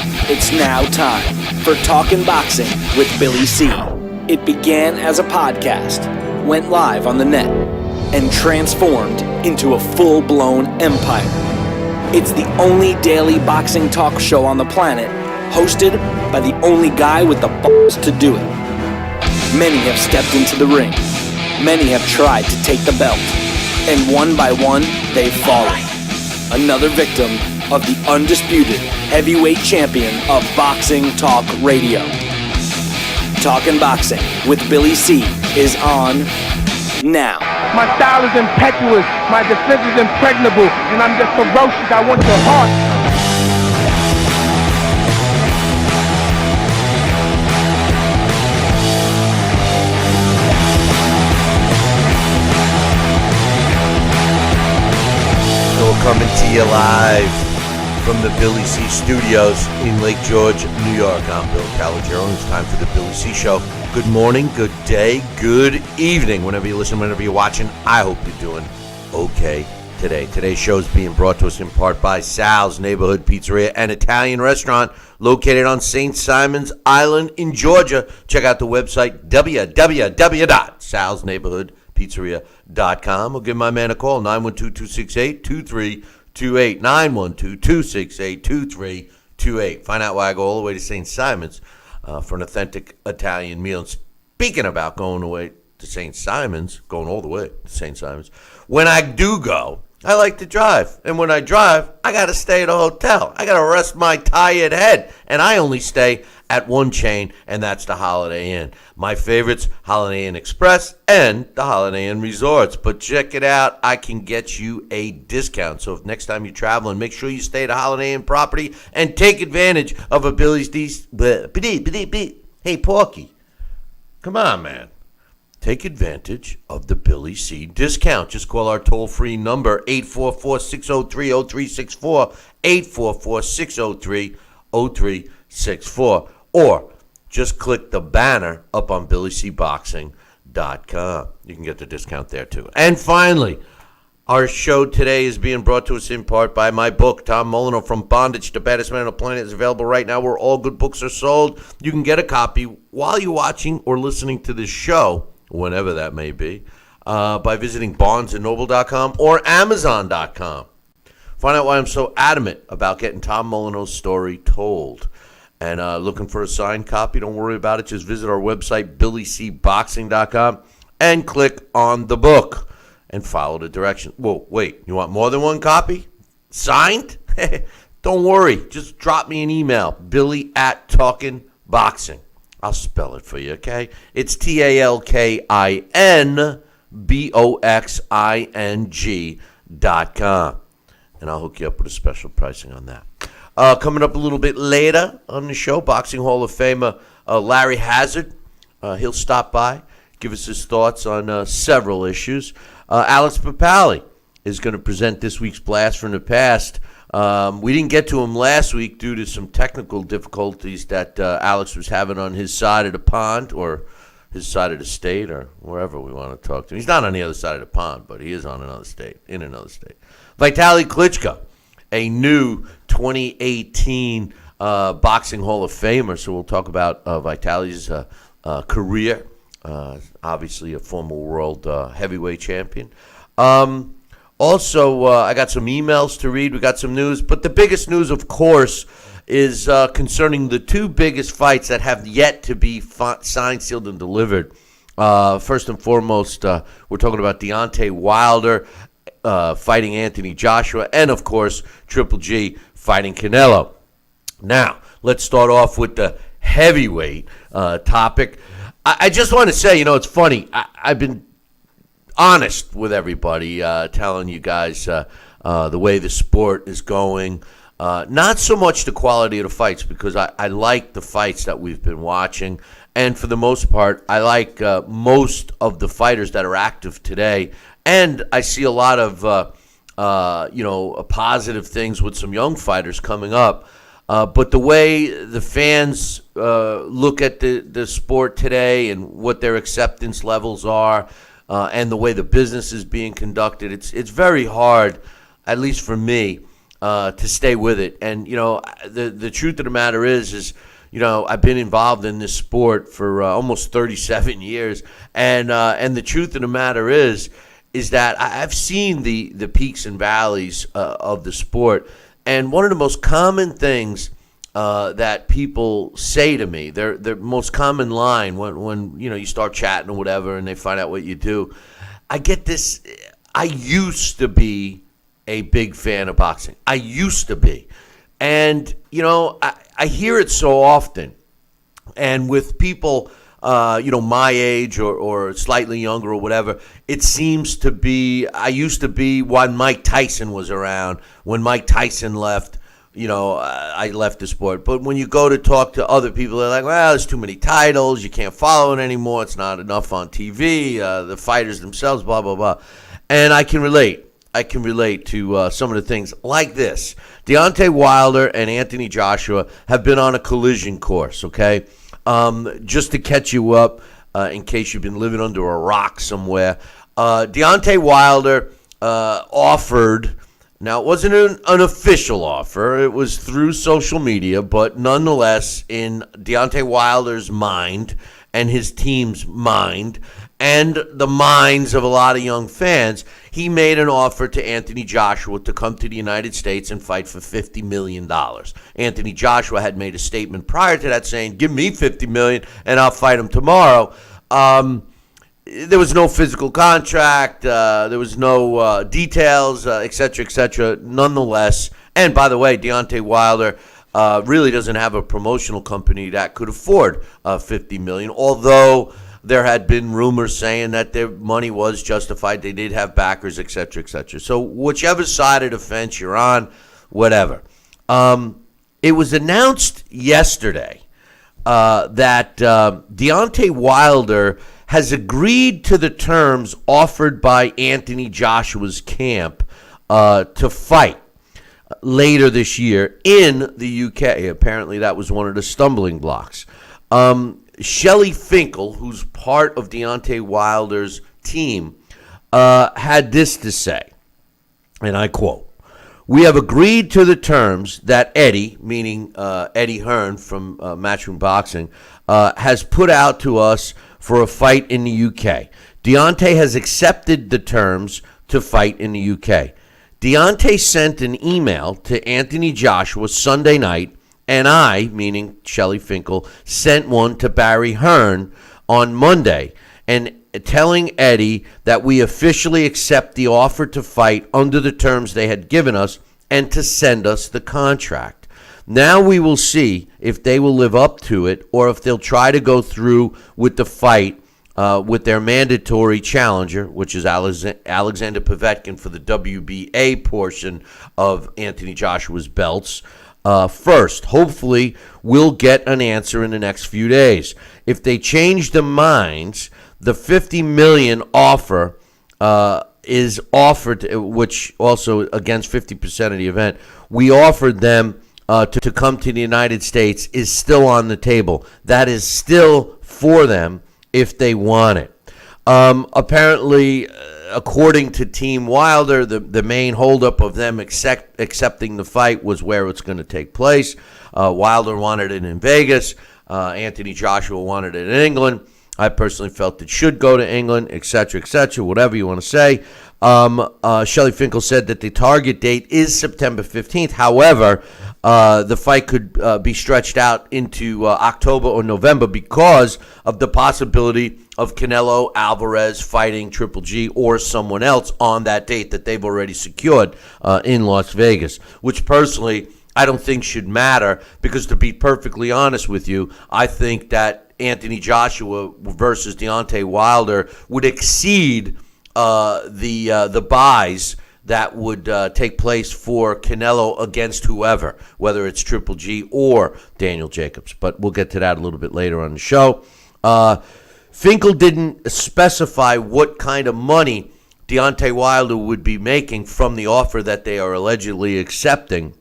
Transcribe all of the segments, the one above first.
It's now time for Talkin' Boxing with Billy C. It began as a podcast, went live on the net, and transformed into a full-blown empire. It's the only daily boxing talk show on the planet, hosted by the only guy with the balls to do it. Many have stepped into the ring. Many have tried to take the belt. And one by one, they've fallen. Another victim of the undisputed heavyweight champion of Boxing Talk Radio. Talkin' Boxing with Billy C. is on now. My style is impetuous, my defense is impregnable, and I'm just ferocious. I want your heart. Coming to you live from the Billy C Studios in Lake George, New York. I'm Bill Calogero, and it's time for the Billy C Show. Good morning, good day, good evening. Whenever you listen, whenever you're watching, I hope you're doing okay today. Today's show is being brought to us in part by Sal's Neighborhood Pizzeria and Italian Restaurant located on St. Simon's Island in Georgia. Check out the website, www.salsneighborhoodpizzeria.com. Or give my man a call, 912-268-2328, 912-268-2328. Find out why I go all the way to St. Simon's for an authentic Italian meal. And speaking about going all the way to St. Simon's, when I do go, I like to drive. And when I drive, I got to stay at a hotel. I got to rest my tired head. And I only stay at one chain, and that's the Holiday Inn. My favorites, Holiday Inn Express and the Holiday Inn Resorts. But check it out, I can get you a discount. So if next time you're traveling, make sure you stay at a Holiday Inn property and take advantage of a Billy's Hey, Porky, come on, man. Take advantage of the Billy C discount. Just call our toll-free number, 844-603-0364, 844-603-0364. Or just click the banner up on BillyCBoxing.com. You can get the discount there, too. And finally, our show today is being brought to us in part by my book, Tom Molyneux, From Bondage to Baddest Man on the Planet, is available right now where all good books are sold. You can get a copy while you're watching or listening to this show, whenever that may be, by visiting BarnesandNoble.com or Amazon.com. Find out why I'm so adamant about getting Tom Molyneux's story told. And looking for a signed copy, don't worry about it. Just visit our website, BillyCBoxing.com, and click on the book and follow the directions. Whoa, wait, you want more than one copy? Signed? Don't worry. Just drop me an email, Billy@TalkinBoxing. I'll spell it for you, okay? It's TalkinBoxing.com. And I'll hook you up with a special pricing on that. Coming up a little bit later on the show, Boxing Hall of Famer Larry Hazzard. He'll stop by, give us his thoughts on several issues. Alex Papali is going to present this week's Blast from the Past. We didn't get to him last week due to some technical difficulties that Alex was having on his side of the pond, or his side of the state, or wherever we want to talk to him. He's not on the other side of the pond, but he is on another state, in another state. Vitaly Klitschko, a new 2018 Boxing Hall of Famer. So we'll talk about Vitaly's career. Obviously a former world heavyweight champion. Also, I got some emails to read. We got some news. But the biggest news, of course, is concerning the two biggest fights that have yet to be signed, sealed, and delivered. First and foremost, we're talking about Deontay Wilder fighting Anthony Joshua, and, of course, Triple G fighting Canelo. Now, let's start off with the heavyweight topic. I just want to say, it's funny. I've been honest with everybody, telling you guys the way the sport is going. Not so much the quality of the fights, because I like the fights that we've been watching. And for the most part, I like most of the fighters that are active today. And I see a lot of, positive things with some young fighters coming up. But the way the fans look at the sport today and what their acceptance levels are, and the way the business is being conducted, it's very hard, at least for me, to stay with it. And, the truth of the matter is, I've been involved in this sport for almost 37 years. And the truth of the matter is that I've seen the peaks and valleys of the sport. And one of the most common things that people say to me, their most common line when you start chatting or whatever and they find out what you do, I get this. I used to be a big fan of boxing. I used to be. And, I hear it so often. And with people, my age or slightly younger or whatever, it seems to be, I used to be when Mike Tyson was around. When Mike Tyson left, I left the sport. But when you go to talk to other people, they're like, well, there's too many titles. You can't follow it anymore. It's not enough on TV. The fighters themselves, blah, blah, blah. And I can relate. To some of the things like this. Deontay Wilder and Anthony Joshua have been on a collision course, okay? Just to catch you up, in case you've been living under a rock somewhere, Deontay Wilder offered, now it wasn't an official offer, it was through social media, but nonetheless, in Deontay Wilder's mind and his team's mind, and the minds of a lot of young fans, he made an offer to Anthony Joshua to come to the United States and fight for $50 million. Anthony Joshua had made a statement prior to that saying, give me $50 million and I'll fight him tomorrow. There was no physical contract. There was no details, et cetera, nonetheless. And by the way, Deontay Wilder really doesn't have a promotional company that could afford $50 million, although there had been rumors saying that their money was justified. They did have backers, et cetera, et cetera. So whichever side of the fence you're on, whatever. It was announced yesterday that Deontay Wilder has agreed to the terms offered by Anthony Joshua's camp to fight later this year in the UK. Apparently that was one of the stumbling blocks. Shelley Finkel, who's part of Deontay Wilder's team, had this to say, and I quote, "We have agreed to the terms that Eddie," meaning Eddie Hearn from Matchroom Boxing, has put out to us for a fight in the UK. Deontay has accepted the terms to fight in the UK. Deontay sent an email to Anthony Joshua Sunday night, and I," meaning Shelley Finkel, "sent one to Barry Hearn on Monday, and telling Eddie that we officially accept the offer to fight under the terms they had given us and to send us the contract. Now we will see if they will live up to it or if they'll try to go through with the fight with their mandatory challenger, which is Alexander Povetkin for the WBA portion of Anthony Joshua's belts. First, hopefully, we'll get an answer in the next few days. If they change their minds, the $50 million offer is offered, which also against 50% of the event, we offered them to come to the United States, is still on the table. That is still for them if they want it. Apparently, according to Team Wilder, the main holdup of them accepting the fight was where it's going to take place. Wilder wanted it in Vegas. Anthony Joshua wanted it in England. I personally felt it should go to England, et cetera, whatever you want to say. Shelley Finkel said that the target date is September 15th. However, the fight could be stretched out into October or November because of the possibility of Canelo Alvarez fighting Triple G or someone else on that date that they've already secured in Las Vegas, which personally I don't think should matter because, to be perfectly honest with you, I think that Anthony Joshua versus Deontay Wilder would exceed the buys that would take place for Canelo against whoever, whether it's Triple G or Daniel Jacobs. But we'll get to that a little bit later on the show. Finkel didn't specify what kind of money Deontay Wilder would be making from the offer that they are allegedly accepting.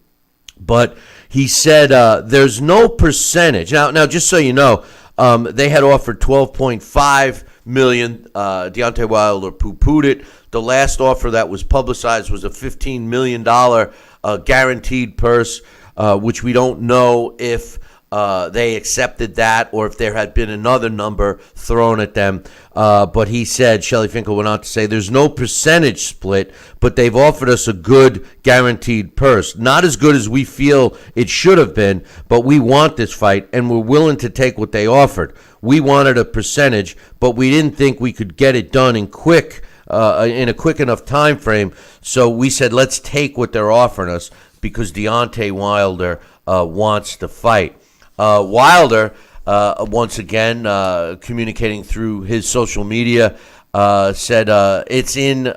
But he said there's no percentage. Now, just so you know, they had offered $12.5 million. Deontay Wilder poo-pooed it. The last offer that was publicized was a $15 million a guaranteed purse, which we don't know if they accepted that or if there had been another number thrown at them. But he said, Shelley Finkel went on to say, there's no percentage split, but they've offered us a good guaranteed purse. Not as good as we feel it should have been, but we want this fight, and we're willing to take what they offered. We wanted a percentage, but we didn't think we could get it done in a quick enough time frame. So we said, let's take what they're offering us because Deontay Wilder wants to fight. Wilder, once again, communicating through his social media, said it's in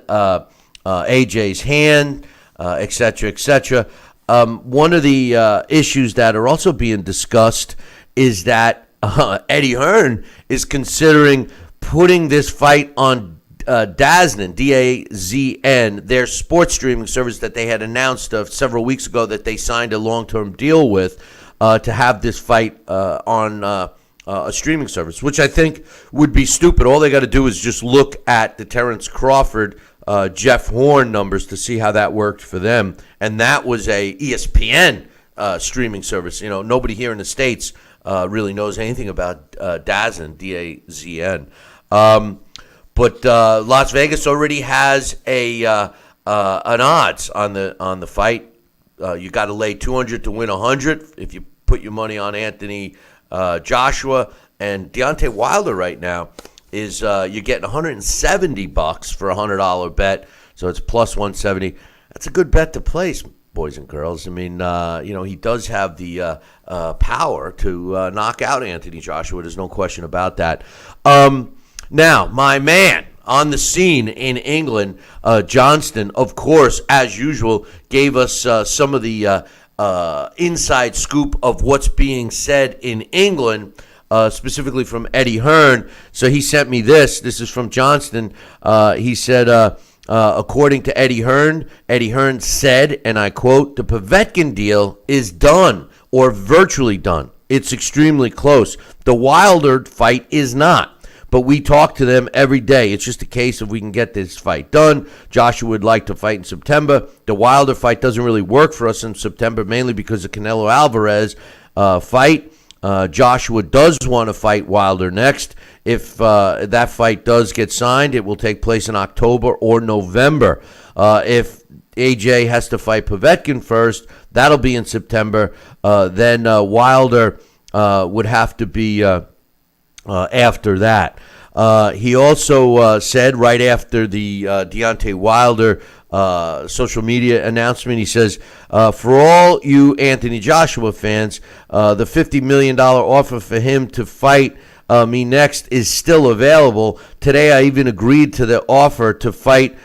AJ's hand, et cetera, et cetera. One of the issues that are also being discussed is that Eddie Hearn is considering putting this fight on DAZN, D-A-Z-N, their sports streaming service that they had announced several weeks ago that they signed a long-term deal with, to have this fight on a streaming service, which I think would be stupid. All they got to do is just look at the Terrence Crawford, Jeff Horn numbers to see how that worked for them. And that was a ESPN streaming service. You know, nobody here in the States really knows anything about DAZN, D-A-Z-N. But Las Vegas already has an odds on the fight. You got to lay 200 to win 100 if you put your money on Anthony Joshua. And Deontay Wilder right now is you're getting $170 for a $100 bet, so it's plus 170. That's a good bet to place, boys and girls. I mean, he does have the power to knock out Anthony Joshua. There's no question about that. Now, my man on the scene in England, Johnston, of course, as usual, gave us some of the inside scoop of what's being said in England, specifically from Eddie Hearn. So he sent me this. This is from Johnston. He said, according to Eddie Hearn said, and I quote, the Povetkin deal is done or virtually done. It's extremely close. The Wilder fight is not. But we talk to them every day. It's just a case of we can get this fight done. Joshua would like to fight in September. The Wilder fight doesn't really work for us in September, mainly because of Canelo Alvarez fight. Joshua does want to fight Wilder next. If that fight does get signed, it will take place in October or November. If AJ has to fight Povetkin first, that'll be in September. Then Wilder would have to be after that. He also said right after the Deontay Wilder social media announcement, he says, for all you Anthony Joshua fans, the $50 million offer for him to fight me next is still available. Today I even agreed to the offer to fight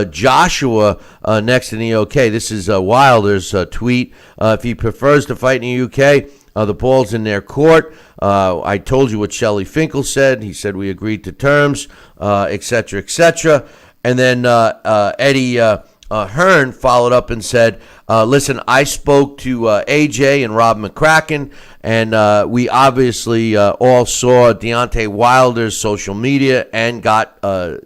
Joshua next in the UK. This is Wilder's tweet. If he prefers to fight in the UK, the ball's in their court. I told you what Shelley Finkel said. He said we agreed to terms, et cetera, et cetera. And then Eddie Hearn followed up and said, listen, I spoke to AJ and Rob McCracken, and we obviously all saw Deontay Wilder's social media and got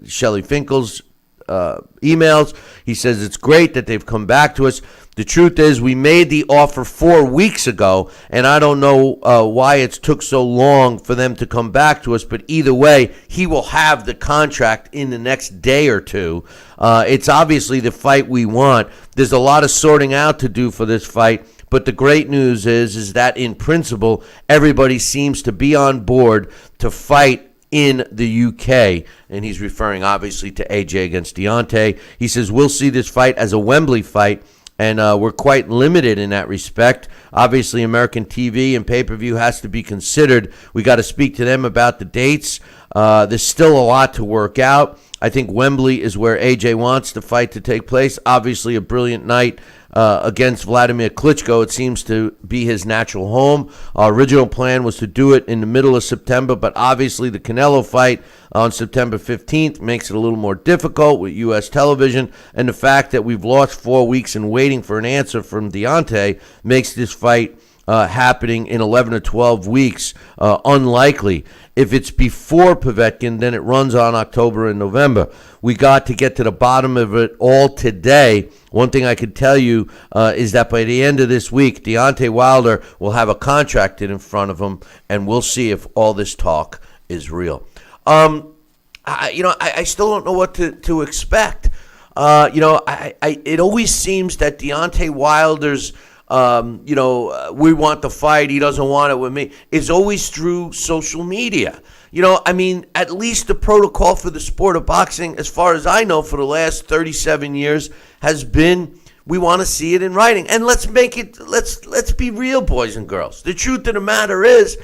Shelley Finkel's emails. He says it's great that they've come back to us. The truth is we made the offer 4 weeks ago, and I don't know why it's took so long for them to come back to us, but either way, he will have the contract in the next day or two. It's obviously the fight we want. There's a lot of sorting out to do for this fight, but the great news is that in principle, everybody seems to be on board to fight in the UK, and he's referring obviously to AJ against Deontay. He says, we'll see this fight as a Wembley fight, and we're quite limited in that respect. Obviously, American TV and pay-per-view has to be considered. We got to speak to them about the dates. There's still a lot to work out. I think Wembley is where AJ wants the fight to take place. Obviously, a brilliant night against Vladimir Klitschko. It seems to be his natural home. Our original plan was to do it in the middle of September, but obviously the Canelo fight on September 15th makes it a little more difficult with U.S. television, and the fact that we've lost 4 weeks in waiting for an answer from Deontay makes this fight happening in 11 or 12 weeks, unlikely. If it's before Povetkin, then it runs on October and November. We got to get to the bottom of it all today. One thing I could tell you is that by the end of this week, Deontay Wilder will have a contract in front of him, and we'll see if all this talk is real. I still don't know what to expect. It always seems that Deontay Wilder's, we want the fight, he doesn't want it with me, is always through social media. At least the protocol for the sport of boxing, as far as I know, for the last 37 years, has been we want to see it in writing. And let's be real, boys and girls. The truth of the matter is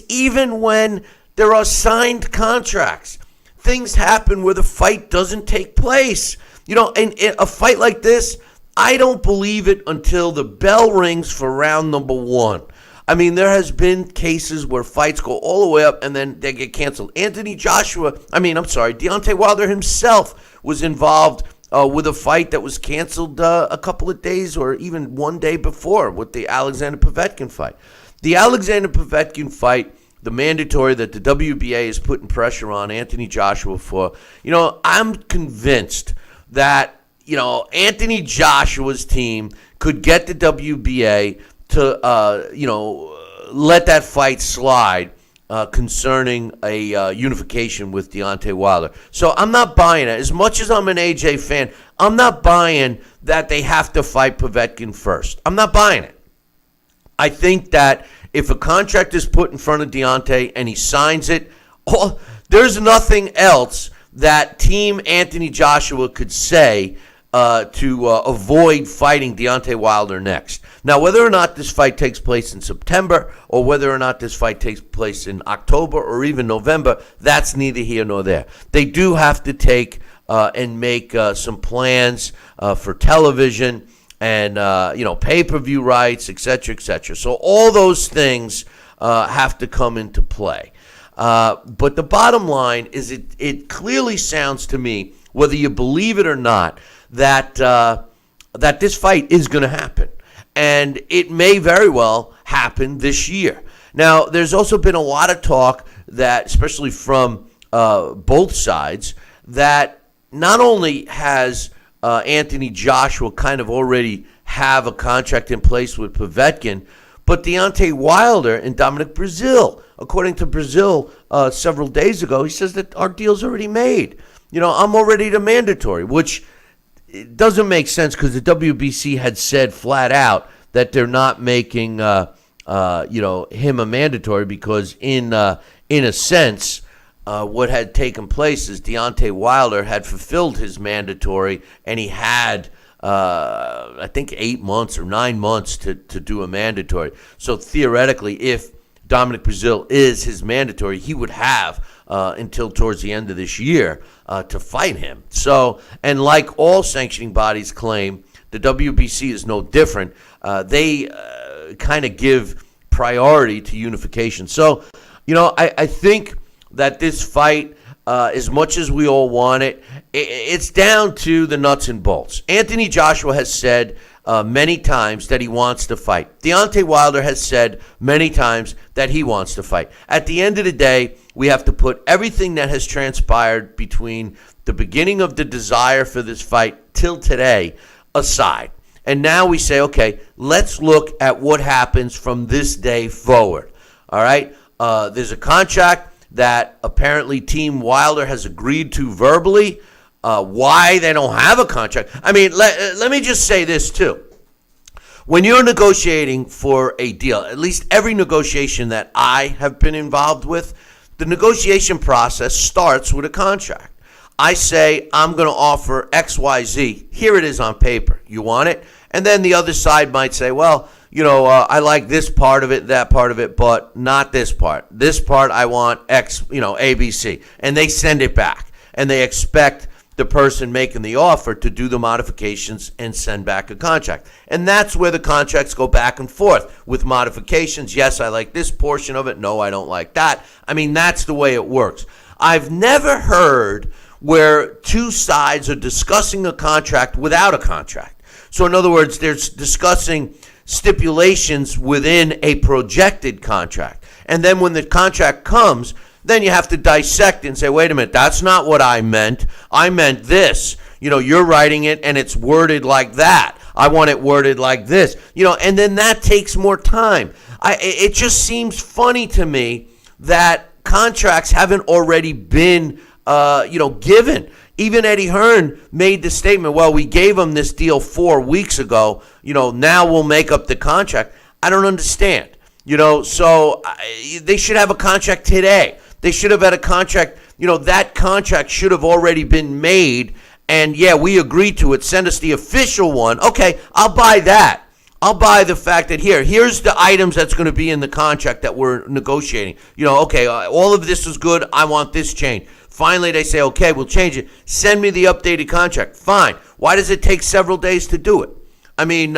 even when there are signed contracts, things happen where the fight doesn't take place. In a fight like this, I don't believe it until the bell rings for round number 1. There has been cases where fights go all the way up and then they get canceled. Deontay Wilder himself was involved with a fight that was canceled a couple of days or even one day before with the Alexander Povetkin fight. The Alexander Povetkin fight, the mandatory that the WBA is putting pressure on Anthony Joshua for, I'm convinced that, Anthony Joshua's team could get the WBA to, let that fight slide concerning a unification with Deontay Wilder. So I'm not buying it. As much as I'm an AJ fan, I'm not buying that they have to fight Povetkin first. I'm not buying it. I think that if a contract is put in front of Deontay and he signs it, there's nothing else that Team Anthony Joshua could say to avoid fighting Deontay Wilder next. Now, whether or not this fight takes place in September or whether or not this fight takes place in October or even November, that's neither here nor there. They do have to take and make some plans for television and, pay-per-view rights, et cetera, et cetera. So all those things have to come into play. But the bottom line is it clearly sounds to me, whether you believe it or not, that this fight is going to happen. And it may very well happen this year. Now, there's also been a lot of talk that, especially from both sides, that not only has Anthony Joshua kind of already have a contract in place with Povetkin, but Deontay Wilder and Dominic Breazeale. According to Breazeale several days ago, he says that our deal's already made. I'm already the mandatory, which it doesn't make sense because the WBC had said flat out that they're not making him a mandatory because in a sense what had taken place is Deontay Wilder had fulfilled his mandatory and he had I think 8 months or 9 months to do a mandatory. So theoretically, if Dominic Breazeale is his mandatory, he would have until towards the end of this year to fight him. So, and like all sanctioning bodies claim, the WBC is no different. They kind of give priority to unification. So, I think that this fight, as much as we all want it, it's down to the nuts and bolts. Anthony Joshua has said many times that he wants to fight. Deontay Wilder has said many times that he wants to fight. At the end of the day, we have to put everything that has transpired between the beginning of the desire for this fight till today aside. And now we say, okay, let's look at what happens from this day forward. All right? There's a contract that apparently Team Wilder has agreed to verbally. Why they don't have a contract? Let me just say this too. When you're negotiating for a deal, at least every negotiation that I have been involved with, the negotiation process starts with a contract. I say, I'm going to offer XYZ. Here it is on paper. You want it? And then the other side might say, well, I like this part of it, that part of it, but not this part. This part I want X, ABC. And they send it back. And they expect the person making the offer to do the modifications and send back a contract. And that's where the contracts go back and forth with modifications. Yes, I like this portion of it. No, I don't like that. That's the way it works. I've never heard where two sides are discussing a contract without a contract. So in other words, they're discussing stipulations within a projected contract. And then when the contract comes, then you have to dissect and say, wait a minute, that's not what I meant. I meant this. You're writing it and it's worded like that. I want it worded like this. And then that takes more time. It just seems funny to me that contracts haven't already been, given. Even Eddie Hearn made the statement, well, we gave him this deal 4 weeks ago. Now we'll make up the contract. I don't understand. So they should have a contract today. They should have had a contract. That contract should have already been made. And, yeah, we agreed to it. Send us the official one. Okay, I'll buy that. I'll buy the fact that here's the items that's going to be in the contract that we're negotiating. Okay, all of this is good. I want this changed. Finally, they say, okay, we'll change it. Send me the updated contract. Fine. Why does it take several days to do it? I mean,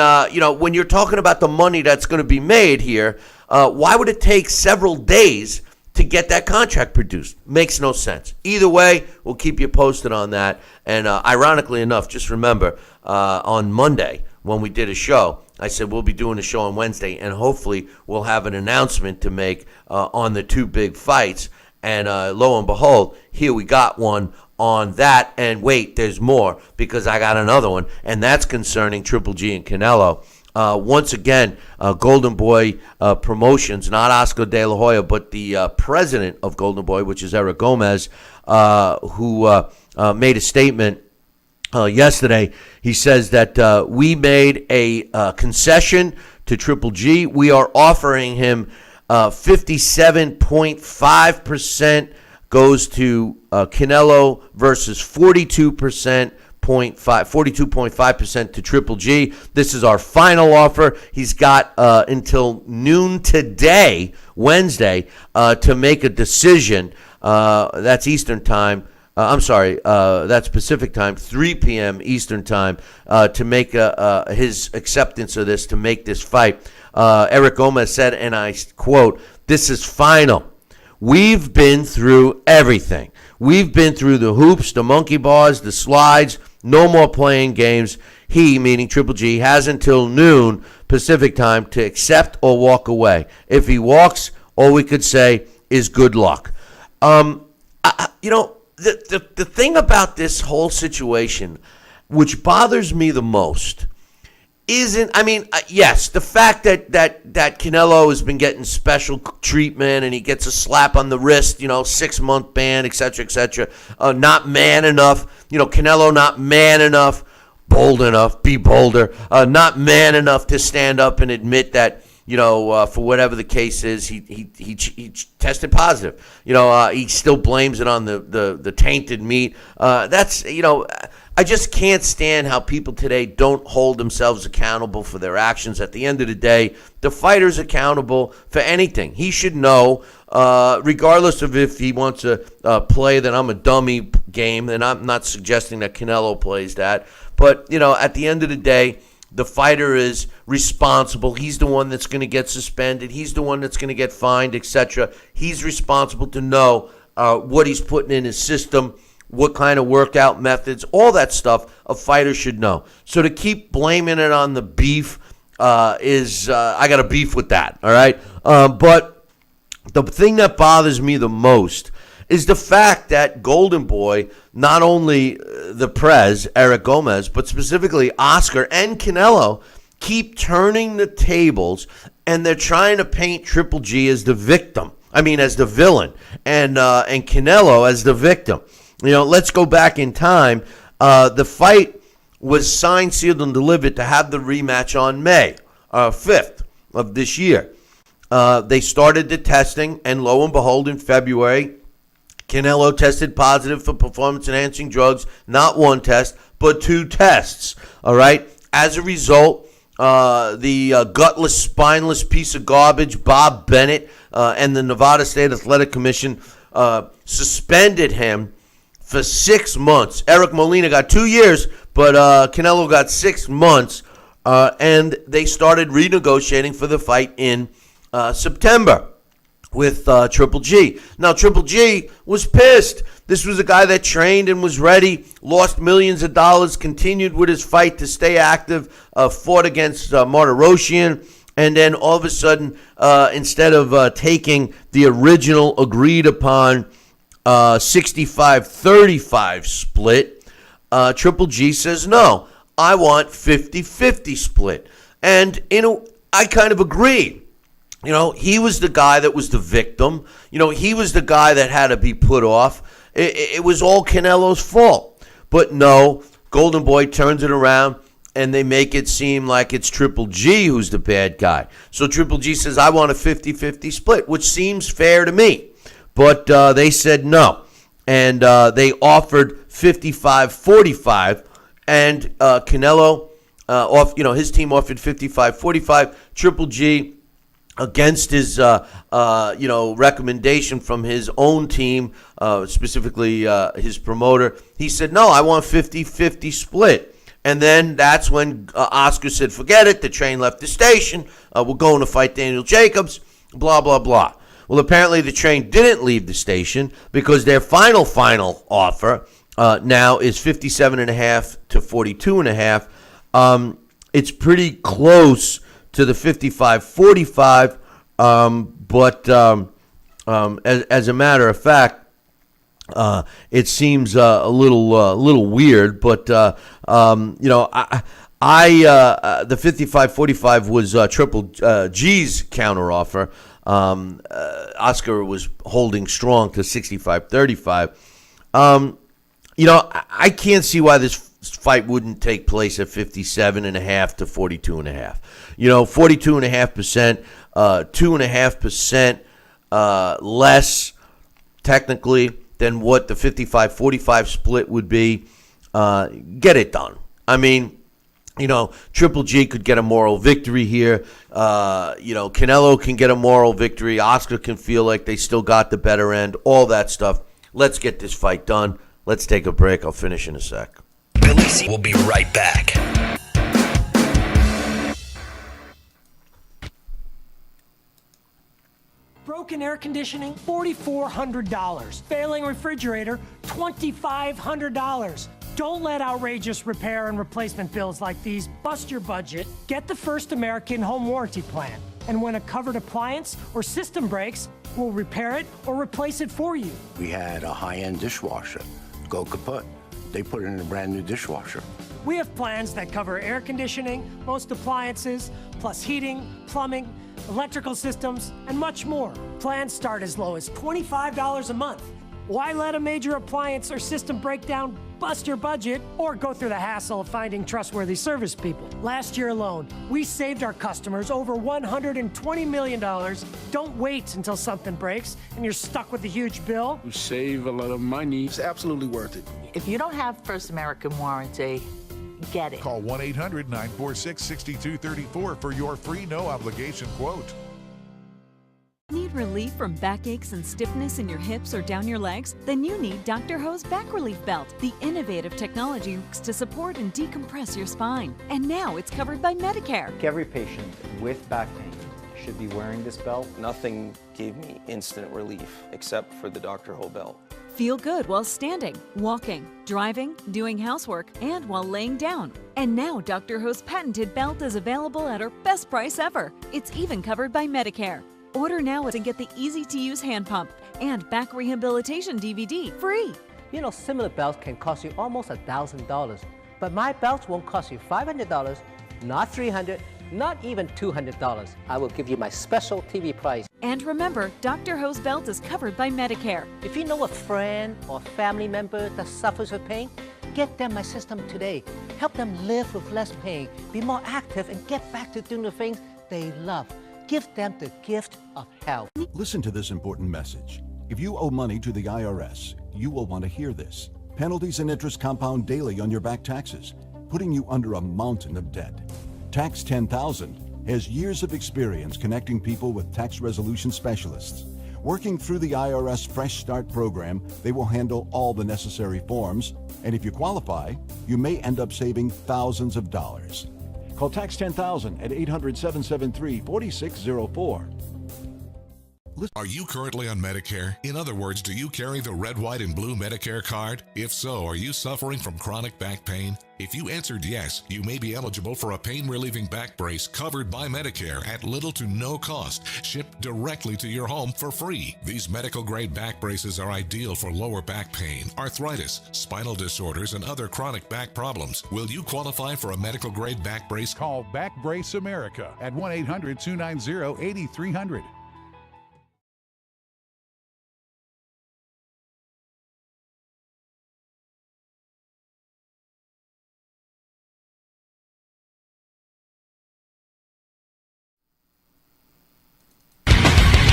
when you're talking about the money that's going to be made here, why would it take several days to get that contract produced? Makes no sense. Either way, we'll keep you posted on that. And ironically enough, just remember, on Monday when we did a show, I said we'll be doing a show on Wednesday, and hopefully we'll have an announcement to make on the two big fights. And lo and behold, here we got one on that. And wait, there's more, because I got another one, and that's concerning Triple G and Canelo. Once again, Golden Boy Promotions, not Oscar De La Hoya, but the president of Golden Boy, which is Eric Gomez, who made a statement yesterday. He says that we made a concession to Triple G. We are offering him 57.5% goes to Canelo versus 42.5% to Triple G. This is our final offer. He's got until noon today, Wednesday, to make a decision. That's Eastern time. That's Pacific time, 3 p.m. Eastern time, to make his acceptance of this, to make this fight. Eric Gomez said, and I quote, "This is final. We've been through everything. We've been through the hoops, the monkey bars, the slides. No more playing games. He," meaning Triple G, "has until noon Pacific time to accept or walk away. If he walks, all we could say is good luck." The thing about this whole situation, which bothers me the most, isn't, yes, the fact that Canelo has been getting special treatment and he gets a slap on the wrist, 6-month ban, et cetera, not man enough, Canelo not man enough, bold enough, be bolder, not man enough to stand up and admit that, for whatever the case is, he tested positive. He still blames it on the tainted meat. I just can't stand how people today don't hold themselves accountable for their actions. At the end of the day, the fighter's accountable for anything. He should know, regardless of if he wants to play that I'm a dummy game, and I'm not suggesting that Canelo plays that. But, at the end of the day, the fighter is responsible. He's the one that's going to get suspended. He's the one that's going to get fined, etc. He's responsible to know what he's putting in his system, what kind of workout methods, all that stuff a fighter should know. So to keep blaming it on the beef I got a beef with that, all right? But the thing that bothers me the most is the fact that Golden Boy, not only the Prez, Eric Gomez, but specifically Oscar and Canelo, keep turning the tables, and they're trying to paint Triple G as the victim. As the villain, and Canelo as the victim. Let's go back in time. The fight was signed, sealed, and delivered to have the rematch on May 5th of this year. They started the testing, and lo and behold, in February, Canelo tested positive for performance-enhancing drugs. Not one test, but 2 tests. All right. As a result, the gutless, spineless piece of garbage, Bob Bennett, and the Nevada State Athletic Commission suspended him for 6 months. Eric Molina got 2 years, but Canelo got 6 months, and they started renegotiating for the fight in September. with Triple G. Now, Triple G was pissed. This was a guy that trained and was ready, lost millions of dollars, continued with his fight to stay active, fought against Martirosyan, and then all of a sudden, instead of taking the original agreed-upon 65-35 split, Triple G says, no, I want 50-50 split. And I kind of agree. You know, he was the guy that was the victim. You know, he was the guy that had to be put off. It was all Canelo's fault. But no, Golden Boy turns it around, and they make it seem like it's Triple G who's the bad guy. So Triple G says, I want a 50-50 split, which seems fair to me. But they said no. And they offered 55-45, and Canelo, his team offered 55-45. Triple G, against his, recommendation from his own team, specifically his promoter, he said, no, I want 50-50 split. And then that's when Oscar said, forget it, the train left the station, we're going to fight Daniel Jacobs, blah, blah, blah. Well, apparently the train didn't leave the station because their final offer now is 57.5 to 42.5. It's pretty close to the 55-45, but as a matter of fact, it seems a little weird. But the 55-45 was Triple G's counteroffer. Oscar was holding strong to 65-35. I can't see why this fight wouldn't take place at 57.5 to 42.5. 42.5%, 2.5% less technically than what the 55-45 split would be. Get it done. I mean, Triple G could get a moral victory here. Canelo can get a moral victory. Oscar can feel like they still got the better end. All that stuff. Let's get this fight done. Let's take a break. I'll finish in a sec. Billy C will be right back. Broken air conditioning, $4,400. Failing refrigerator, $2,500. Don't let outrageous repair and replacement bills like these bust your budget. Get the First American Home Warranty Plan. And when a covered appliance or system breaks, we'll repair it or replace it for you. We had a high-end dishwasher go kaput. They put it in a brand new dishwasher. We have plans that cover air conditioning, most appliances, plus heating, plumbing, electrical systems, and much more. Plans start as low as $25 a month. Why let a major appliance or system breakdown bust your budget or go through the hassle of finding trustworthy service people? Last year alone, we saved our customers over $120 million. Don't wait until something breaks and you're stuck with a huge bill. You save a lot of money. It's absolutely worth it. If you don't have First American Warranty, get it. Call 1-800-946-6234 for your free no-obligation quote. Need relief from backaches and stiffness in your hips or down your legs? Then you need Dr. Ho's Back Relief Belt, the innovative technology to support and decompress your spine. And now it's covered by Medicare. Every patient with back pain should be wearing this belt. Nothing gave me instant relief except for the Dr. Ho belt. Feel good while standing, walking, driving, doing housework, and while laying down. And now Dr. Ho's patented belt is available at our best price ever. It's even covered by Medicare. Order now and get the easy-to-use hand pump and back rehabilitation DVD free. Similar belts can cost you almost $1,000, but my belts won't cost you $500, not $300, not even $200. I will give you my special TV price. And remember, Dr. Ho's belt is covered by Medicare. If you know a friend or family member that suffers with pain, get them my system today. Help them live with less pain, be more active, and get back to doing the things they love. Give them the gift of health. Listen to this important message. If you owe money to the IRS, you will want to hear this. Penalties and interest compound daily on your back taxes, putting you under a mountain of debt. Tax 10,000 has years of experience connecting people with tax resolution specialists. Working through the IRS Fresh Start program, they will handle all the necessary forms, and if you qualify, you may end up saving thousands of dollars. Call Tax 10,000 at 800-773-4604. Are you currently on Medicare? In other words, do you carry the red, white, and blue Medicare card? If so, are you suffering from chronic back pain? If you answered yes, you may be eligible for a pain-relieving back brace covered by Medicare at little to no cost, shipped directly to your home for free. These medical-grade back braces are ideal for lower back pain, arthritis, spinal disorders, and other chronic back problems. Will you qualify for a medical-grade back brace? Call Back Brace America at 1-800-290-8300.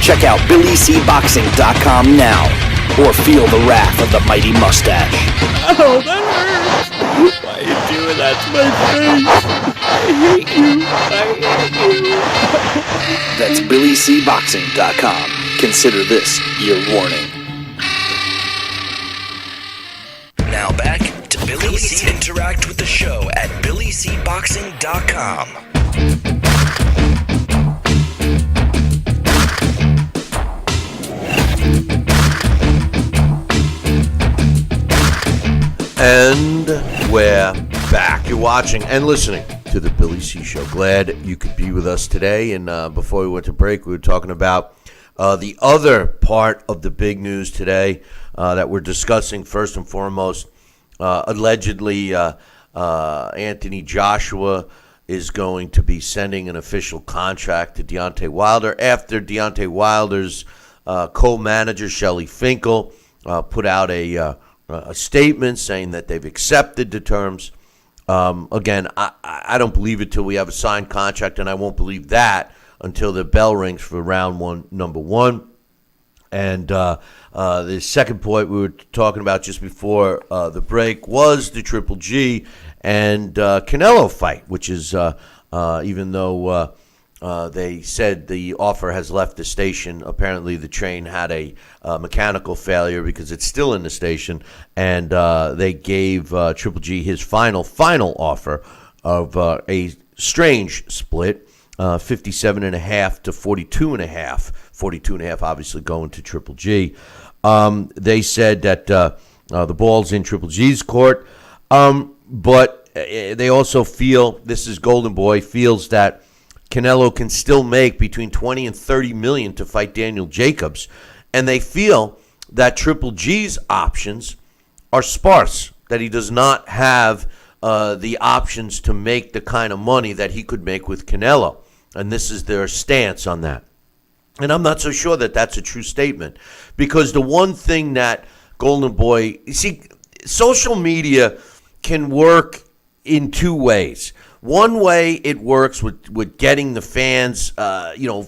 Check out BillyCBoxing.com now, or feel the wrath of the mighty mustache. Oh, that hurts! Why are you doing that to my face? I hate you! That's BillyCBoxing.com. Consider this your warning. Now back to Billy C. Interact with the show at BillyCBoxing.com. And we're back. You're watching and listening to the Billy C. Show. Glad you could be with us today. And before we went to break, we were talking about the other part of the big news today that we're discussing. First and foremost, allegedly Anthony Joshua is going to be sending an official contract to Deontay Wilder after Deontay Wilder's co-manager, Shelly Finkel, put out a statement saying that they've accepted the terms. Again, I don't believe it till we have a signed contract, and I won't believe that until the bell rings for round one, number one. And the second point we were talking about just before the break was the Triple G and Canelo fight, which is, even though they said the offer has left the station, apparently the train had a mechanical failure because it's still in the station, and they gave Triple G his final offer of a strange split, 57.5 to 42.5. 42.5 obviously going to Triple G. They said that the ball's in Triple G's court, but they also feel, this is Golden Boy, feels that Canelo can still make between 20 and 30 million to fight Daniel Jacobs, and they feel that Triple G's options are sparse, that he does not have the options to make the kind of money that he could make with Canelo, and this is their stance on that. And I'm not so sure that that's a true statement, because the one thing that Golden Boy, you see, social media can work in two ways. One way it works with getting the fans,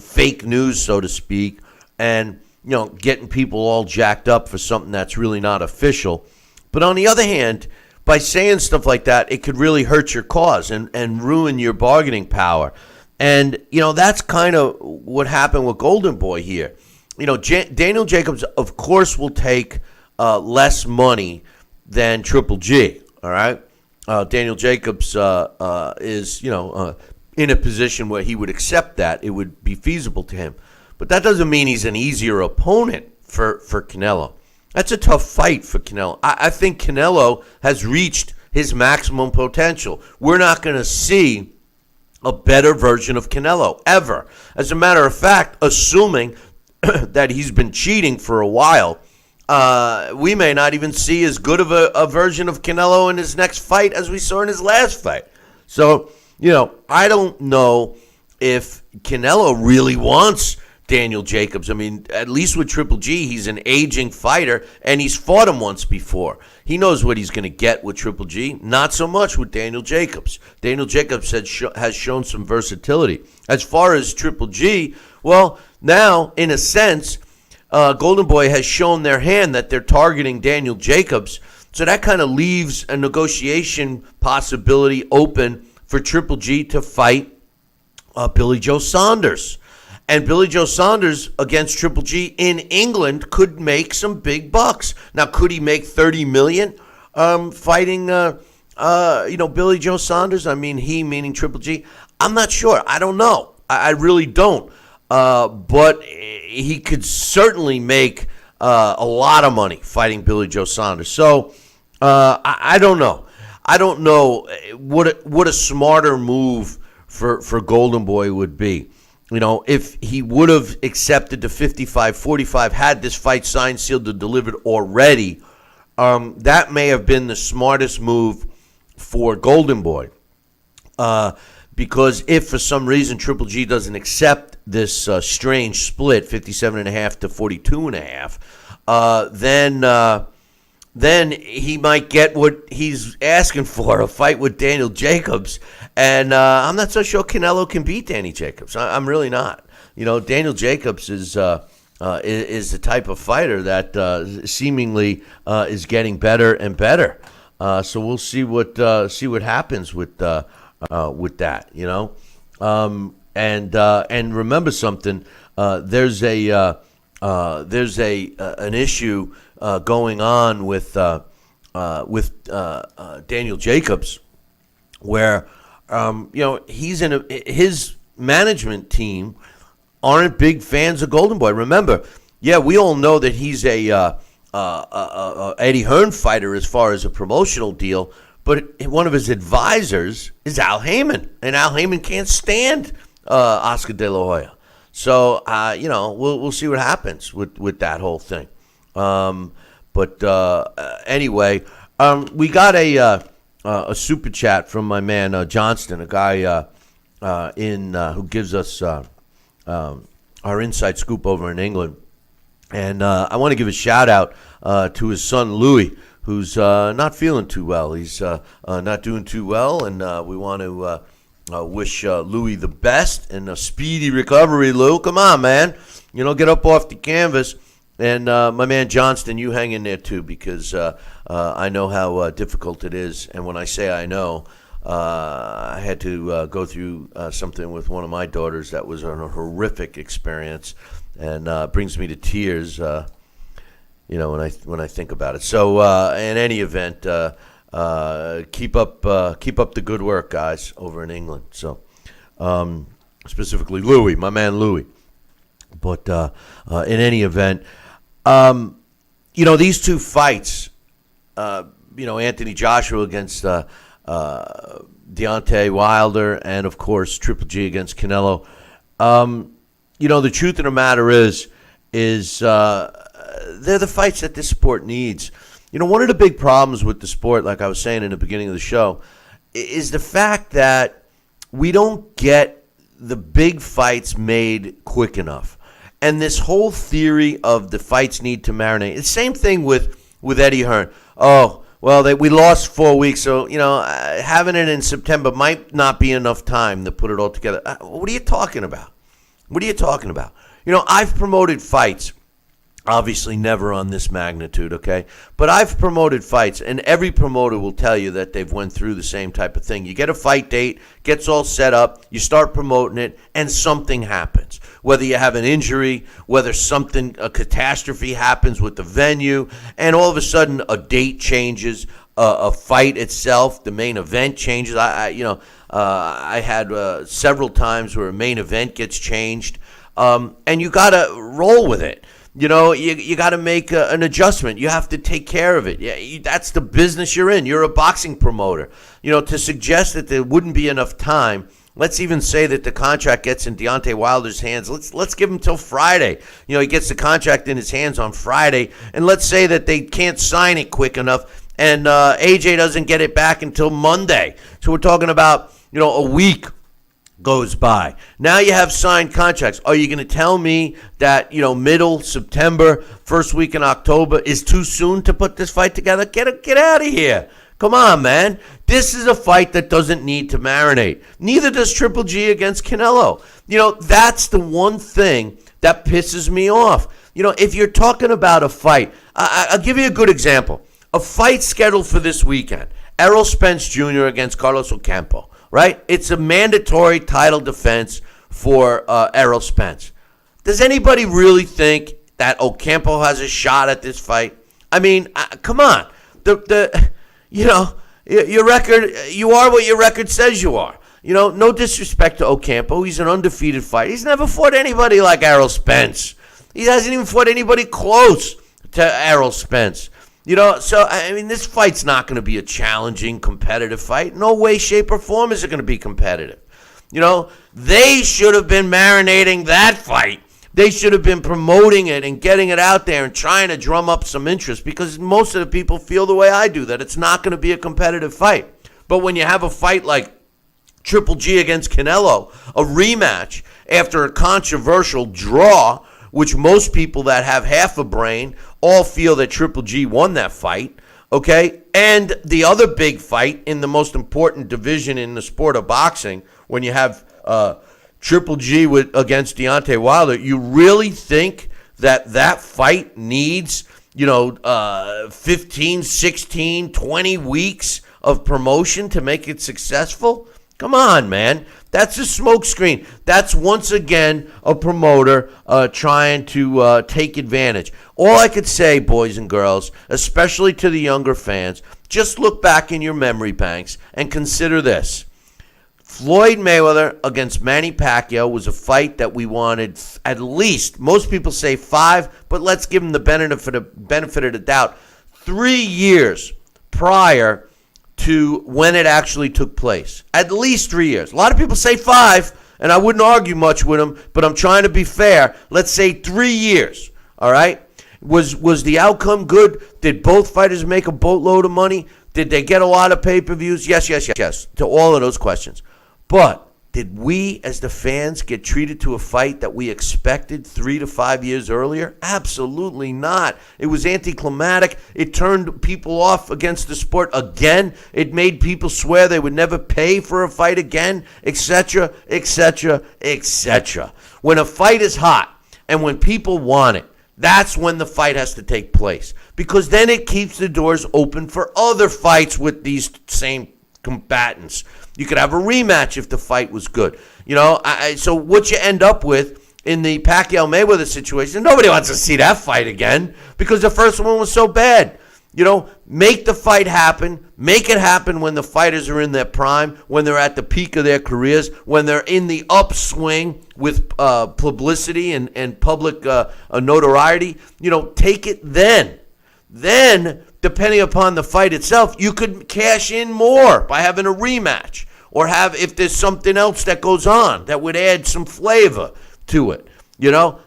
fake news, so to speak, and, getting people all jacked up for something that's really not official. But on the other hand, by saying stuff like that, it could really hurt your cause and ruin your bargaining power. And, that's kind of what happened with Golden Boy here. Daniel Jacobs, of course, will take less money than Triple G, all right? Daniel Jacobs is, in a position where he would accept that. It would be feasible to him. But that doesn't mean he's an easier opponent for Canelo. That's a tough fight for Canelo. I think Canelo has reached his maximum potential. We're not going to see a better version of Canelo ever. As a matter of fact, assuming that he's been cheating for a while, we may not even see as good of a version of Canelo in his next fight as we saw in his last fight. So, I don't know if Canelo really wants Daniel Jacobs. I mean, at least with Triple G, he's an aging fighter, and he's fought him once before. He knows what he's going to get with Triple G. Not so much with Daniel Jacobs. Daniel Jacobs has shown some versatility. As far as Triple G, well, now, in a sense, Golden Boy has shown their hand that they're targeting Daniel Jacobs. So that kind of leaves a negotiation possibility open for Triple G to fight Billy Joe Saunders. And Billy Joe Saunders against Triple G in England could make some big bucks. Now, could he make $30 million fighting, Billy Joe Saunders? I mean, he meaning Triple G. I'm not sure. I don't know. I really don't. but he could certainly make a lot of money fighting Billy Joe Saunders. So I don't know. I don't know what a smarter move for Golden Boy would be. If he would have accepted the 55-45, had this fight signed, sealed, and delivered already, that may have been the smartest move for Golden Boy. Because if for some reason Triple G doesn't accept this strange split, 57.5 to 42.5, then he might get what he's asking for, a fight with Daniel Jacobs. And I'm not so sure Canelo can beat Danny Jacobs. I'm really not. Daniel Jacobs is the type of fighter that seemingly is getting better and better. So we'll see what happens with that. And remember something. There's an issue going on with Daniel Jacobs, where he's in his management team aren't big fans of Golden Boy. Remember, we all know that he's a Eddie Hearn fighter as far as a promotional deal, but one of his advisors is Al Heyman, and Al Heyman can't stand Oscar De La Hoya. So we'll see what happens with that whole thing. Anyway, we got a super chat from my man Johnston, a guy who gives us our inside scoop over in England, and I want to give a shout out to his son Louis, who's not feeling too well. He's not doing too well, and we want to wish Louis the best and a speedy recovery. Lou, come on, man, get up off the canvas. And my man Johnston, you hang in there too, because I know how difficult it is. And when I say I know, I had to go through something with one of my daughters that was a horrific experience, and brings me to tears. When I think about it. So in any event, keep up the good work, guys, over in England. So specifically Louis, my man Louis. But in any event. These two fights, Anthony Joshua against Deontay Wilder, and of course Triple G against Canelo. The truth of the matter is they're the fights that this sport needs. One of the big problems with the sport, like I was saying in the beginning of the show, is the fact that we don't get the big fights made quick enough. And this whole theory of the fights need to marinate. It's the same thing with Eddie Hearn. Oh, well, we lost 4 weeks, so, having it in September might not be enough time to put it all together. What are you talking about? I've promoted fights, obviously never on this magnitude, okay? But I've promoted fights, and every promoter will tell you that they've went through the same type of thing. You get a fight date, gets all set up, you start promoting it, and something happens. Whether you have an injury, whether a catastrophe happens with the venue, and all of a sudden a date changes, a fight itself, the main event changes. I had several times where a main event gets changed, and you got to roll with it. You got to make an adjustment. You have to take care of it. That's the business you're in. You're a boxing promoter. To suggest that there wouldn't be enough time. Let's even say that the contract gets in Deontay Wilder's hands. Let's give him till Friday. He gets the contract in his hands on Friday, and let's say that they can't sign it quick enough, and AJ doesn't get it back until Monday. So we're talking about a week goes by. Now you have signed contracts. Are you going to tell me that middle September, first week in October is too soon to put this fight together? Get out of here. Come on, man. This is a fight that doesn't need to marinate. Neither does Triple G against Canelo. That's the one thing that pisses me off. If you're talking about a fight, I'll give you a good example. A fight scheduled for this weekend. Errol Spence Jr. against Carlos Ocampo, right? It's a mandatory title defense for Errol Spence. Does anybody really think that Ocampo has a shot at this fight? I mean, come on. Your record, you are what your record says you are. You know, no disrespect to Ocampo. He's an undefeated fighter. He's never fought anybody like Errol Spence. He hasn't even fought anybody close to Errol Spence. You know, so, I mean, this fight's not going to be a challenging, competitive fight. No way, shape, or form is it going to be competitive. You know, they should have been marinating that fight. They should have been promoting it and getting it out there and trying to drum up some interest, because most of the people feel the way I do, that it's not going to be a competitive fight. But when you have a fight like Triple G against Canelo, a rematch after a controversial draw, which most people that have half a brain all feel that Triple G won that fight, okay? And the other big fight in the most important division in the sport of boxing, when you have Triple G against Deontay Wilder, you really think that fight needs, 15, 16, 20 weeks of promotion to make it successful? Come on, man. That's a smokescreen. That's once again a promoter trying to take advantage. All I could say, boys and girls, especially to the younger fans, just look back in your memory banks and consider this. Floyd Mayweather against Manny Pacquiao was a fight that we wanted at least, most people say 5, but let's give them the benefit of the doubt, 3 years prior to when it actually took place. At least 3 years. A lot of people say 5, and I wouldn't argue much with them, but I'm trying to be fair. Let's say 3 years, all right? Was the outcome good? Did both fighters make a boatload of money? Did they get a lot of pay-per-views? Yes, to all of those questions. But did we, as the fans, get treated to a fight that we expected 3 to 5 years earlier? Absolutely not. It was anticlimactic. It turned people off against the sport again. It made people swear they would never pay for a fight again, etc., etc., etc. When a fight is hot and when people want it, that's when the fight has to take place, because then it keeps the doors open for other fights with these same combatants. You could have a rematch if the fight was good. So what you end up with in the Pacquiao-Mayweather situation, nobody wants to see that fight again because the first one was so bad. Make the fight happen. Make it happen when the fighters are in their prime, when they're at the peak of their careers, when they're in the upswing with publicity and public notoriety. Take it then. Then, depending upon the fight itself, you could cash in more by having a rematch, or if there's something else that goes on that would add some flavor to it.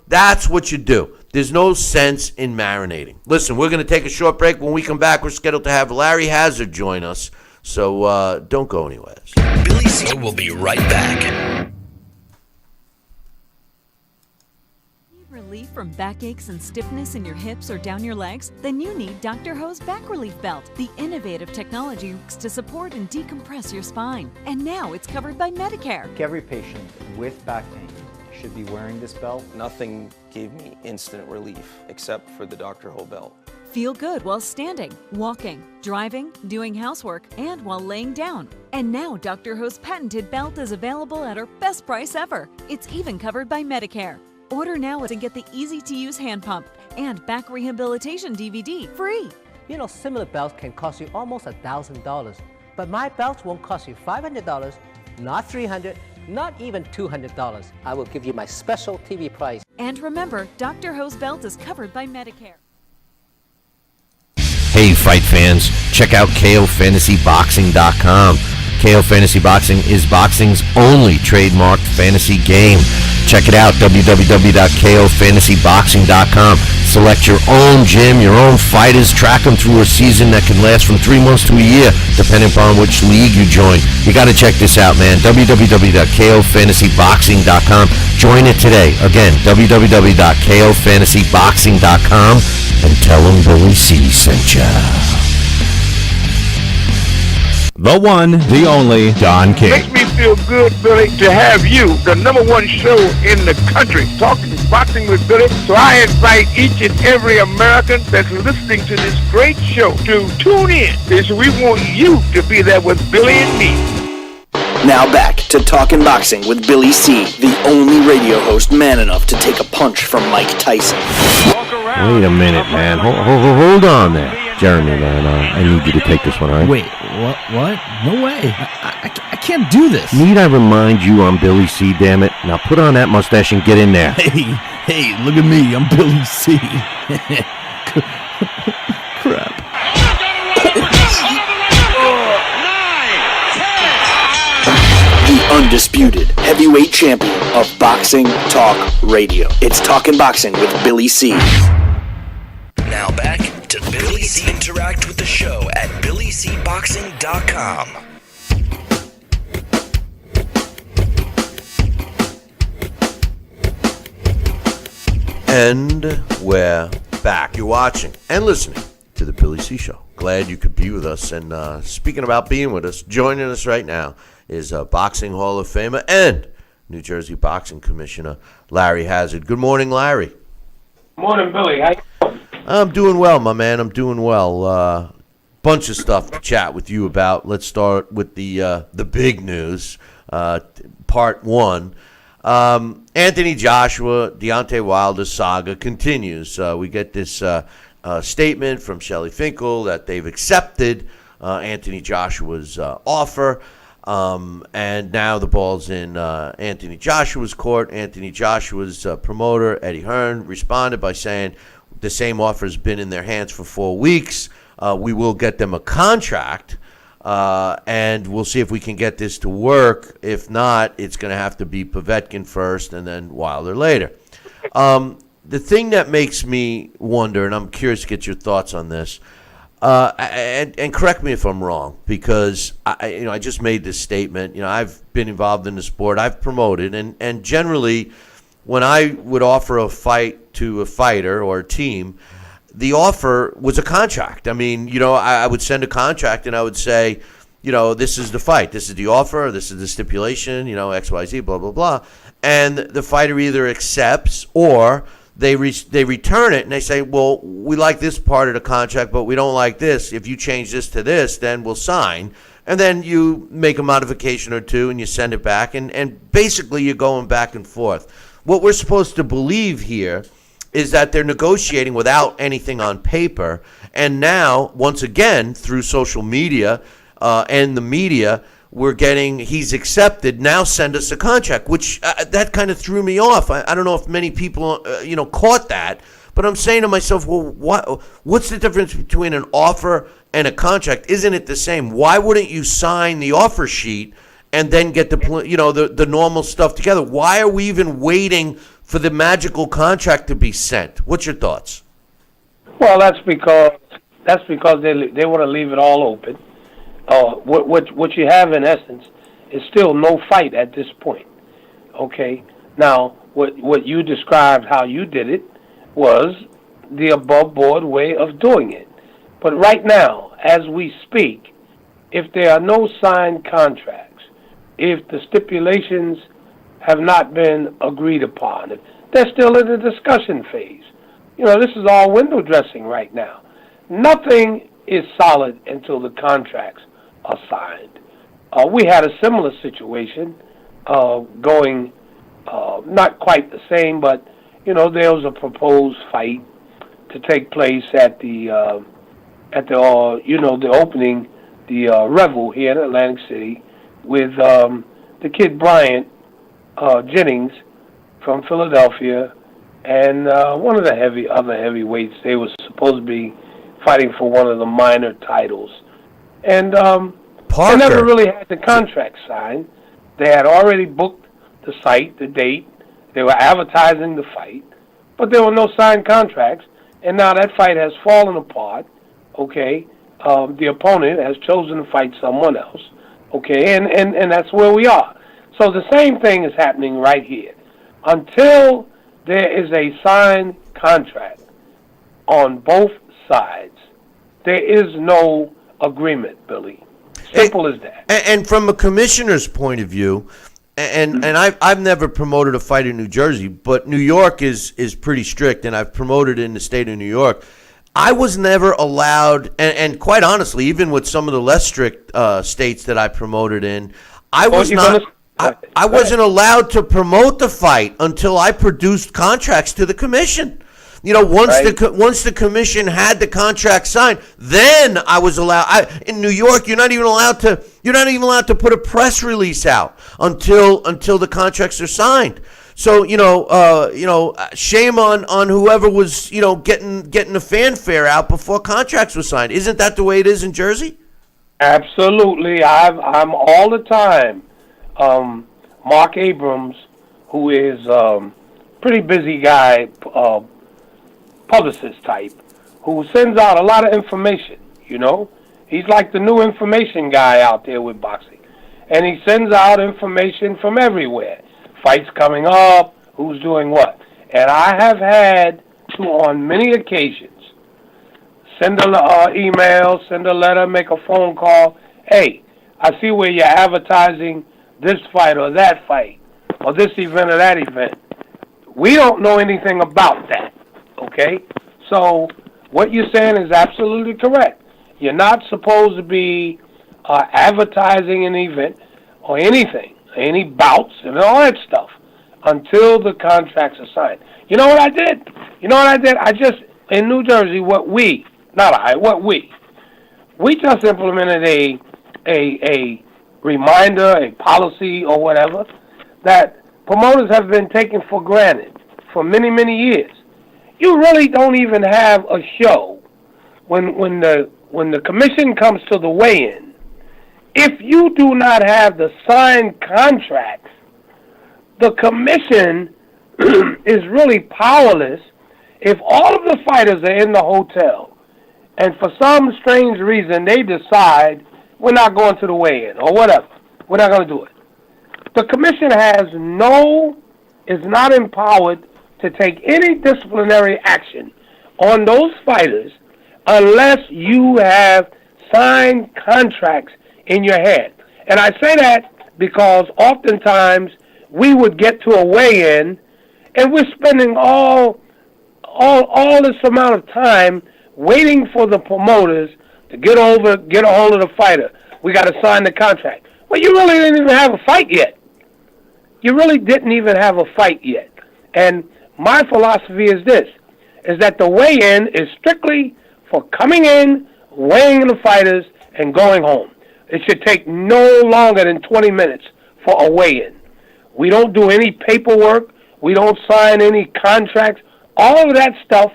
That's what you do. There's no sense in marinating. Listen, we're going to take a short break. When we come back, we're scheduled to have Larry Hazzard join us, so don't go anywhere. Billy C will be right back. Relief from backaches and stiffness in your hips or down your legs? Then you need Dr. Ho's Back Relief Belt, the innovative technology to support and decompress your spine. And now it's covered by Medicare. Every patient with back pain should be wearing this belt. Nothing gave me instant relief except for the Dr. Ho belt. Feel good while standing, walking, driving, doing housework, and while laying down. And now Dr. Ho's patented belt is available at our best price ever. It's even covered by Medicare. Order now and get the easy-to-use hand pump and back rehabilitation DVD free. Similar belts can cost you almost $1,000, but my belts won't cost you $500, not $300, not even $200. I will give you my special TV price. And remember, Dr. Ho's belt is covered by Medicare. Hey, fight fans, check out KOFantasyBoxing.com. KO Fantasy Boxing is boxing's only trademarked fantasy game. Check it out, www.KOFantasyBoxing.com. Select your own gym, your own fighters, track them through a season that can last from 3 months to a year, depending upon which league you join. You got to check this out, man. www.KOFantasyBoxing.com. Join it today. Again, www.KOFantasyBoxing.com, and tell them Billy C sent ya. The one, the only, Don King. Makes me feel good, Billy, to have you, the '1 show in the country, talking boxing with Billy. So I invite each and every American that's listening to this great show to tune in, because we want you to be there with Billy and me. Now back to Talking Boxing with Billy C., the only radio host man enough to take a punch from Mike Tyson. Wait a minute, man. Hold on there. Jeremy, man, I need you to take this one, all right? Wait, what? No way. I can't can't do this. Need I remind you I'm Billy C, damn it? Now put on that mustache and get in there. Hey, look at me. I'm Billy C. Crap. The undisputed heavyweight champion of Boxing Talk Radio. It's Talking Boxing with Billy C. Now back to Billy C. Interact with the show at BillyCBoxing.com. And we're back. You're watching and listening to the Billy C. Show. Glad you could be with us. And speaking about being with us, joining us right now is Boxing Hall of Famer and New Jersey Boxing Commissioner Larry Hazzard. Good morning, Larry. Morning, Billy. How you doing? I'm doing well, my man. I'm doing well. Bunch of stuff to chat with you about. Let's start with the big news, part one. Anthony Joshua, Deontay Wilder saga continues. We get this statement from Shelley Finkel that they've accepted Anthony Joshua's offer. And now the ball's in Anthony Joshua's court. Anthony Joshua's promoter, Eddie Hearn, responded by saying the same offer has been in their hands for 4 weeks. We will get them a contract, and we'll see if we can get this to work. If not, it's going to have to be Povetkin first and then Wilder later. The thing that makes me wonder, and I'm curious to get your thoughts on this, and correct me if I'm wrong, because I just made this statement. I've been involved in the sport. I've promoted, and generally, when I would offer a fight to a fighter or a team, the offer was a contract. I mean, I would send a contract and I would say, this is the fight, this is the offer, this is the stipulation, XYZ, blah blah blah, and the fighter either accepts or they return it and they say, well, we like this part of the contract, but we don't like this. If you change this to this, then we'll sign. And then you make a modification or two and you send it back, and basically you're going back and forth. What we're supposed to believe here is that they're negotiating without anything on paper, and now, once again, through social media and the media, we're getting, he's accepted, now send us a contract, which that kind of threw me off. I don't know if many people, caught that, but I'm saying to myself, well, what's the difference between an offer and a contract? Isn't it the same? Why wouldn't you sign the offer sheet and then get the normal stuff together? Why are we even waiting for the magical contract to be sent? What's your thoughts? Well, that's because they want to leave it all open. What you have in essence is still no fight at this point. Okay. Now, what you described, how you did it, was the above board way of doing it. But right now, as we speak, if there are no signed contracts, if the stipulations have not been agreed upon, if they're still in the discussion phase, this is all window dressing right now. Nothing is solid until the contracts are signed. We had a similar situation going, not quite the same, but there was a proposed fight to take place at the opening, the Revel here in Atlantic City, with the kid Bryant Jennings from Philadelphia, and one of the other heavyweights. They were supposed to be fighting for one of the minor titles. And they never really had the contract signed. They had already booked the site, the date. They were advertising the fight, but there were no signed contracts. And now that fight has fallen apart. Okay, the opponent has chosen to fight someone else. Okay, and that's where we are. So the same thing is happening right here. Until there is a signed contract on both sides, there is no agreement, Billy. Simple as that. And from a commissioner's point of view, and I've never promoted a fight in New Jersey, but New York is pretty strict, and I've promoted in the state of New York. I was never allowed, and quite honestly, even with some of the less strict states that I promoted in, I wasn't allowed to promote the fight until I produced contracts to the commission. once the commission had the contract signed, then I was allowed. In New York, you're not even allowed to put a press release out until the contracts are signed. So shame on whoever was getting the fanfare out before contracts were signed. Isn't that the way it is in Jersey? Absolutely. I'm all the time. Mark Abrams, who is pretty busy guy, publicist type, who sends out a lot of information. He's like the new information guy out there with boxing, and he sends out information from everywhere. Fights coming up, who's doing what. And I have had to, on many occasions, send an email, send a letter, make a phone call. Hey, I see where you're advertising this fight or that fight or this event or that event. We don't know anything about that, okay? So what you're saying is absolutely correct. You're not supposed to be advertising an event or anything, any bouts and all that stuff until the contracts are signed. You know what I did? I just, in New Jersey, we just implemented a reminder, a policy or whatever that promoters have been taken for granted for many, many years. You really don't even have a show when the commission comes to the weigh-in. If you do not have the signed contracts, the commission is really powerless if all of the fighters are in the hotel and for some strange reason they decide we're not going to the weigh-in or whatever. We're not going to do it. The commission is not empowered to take any disciplinary action on those fighters unless you have signed contracts in your head. And I say that because oftentimes we would get to a weigh-in and we're spending all this amount of time waiting for the promoters to get a hold of the fighter. We got to sign the contract. Well, you really didn't even have a fight yet. And my philosophy is this, is that the weigh-in is strictly for coming in, weighing the fighters, and going home. It should take no longer than 20 minutes for a weigh-in. We don't do any paperwork. We don't sign any contracts. All of that stuff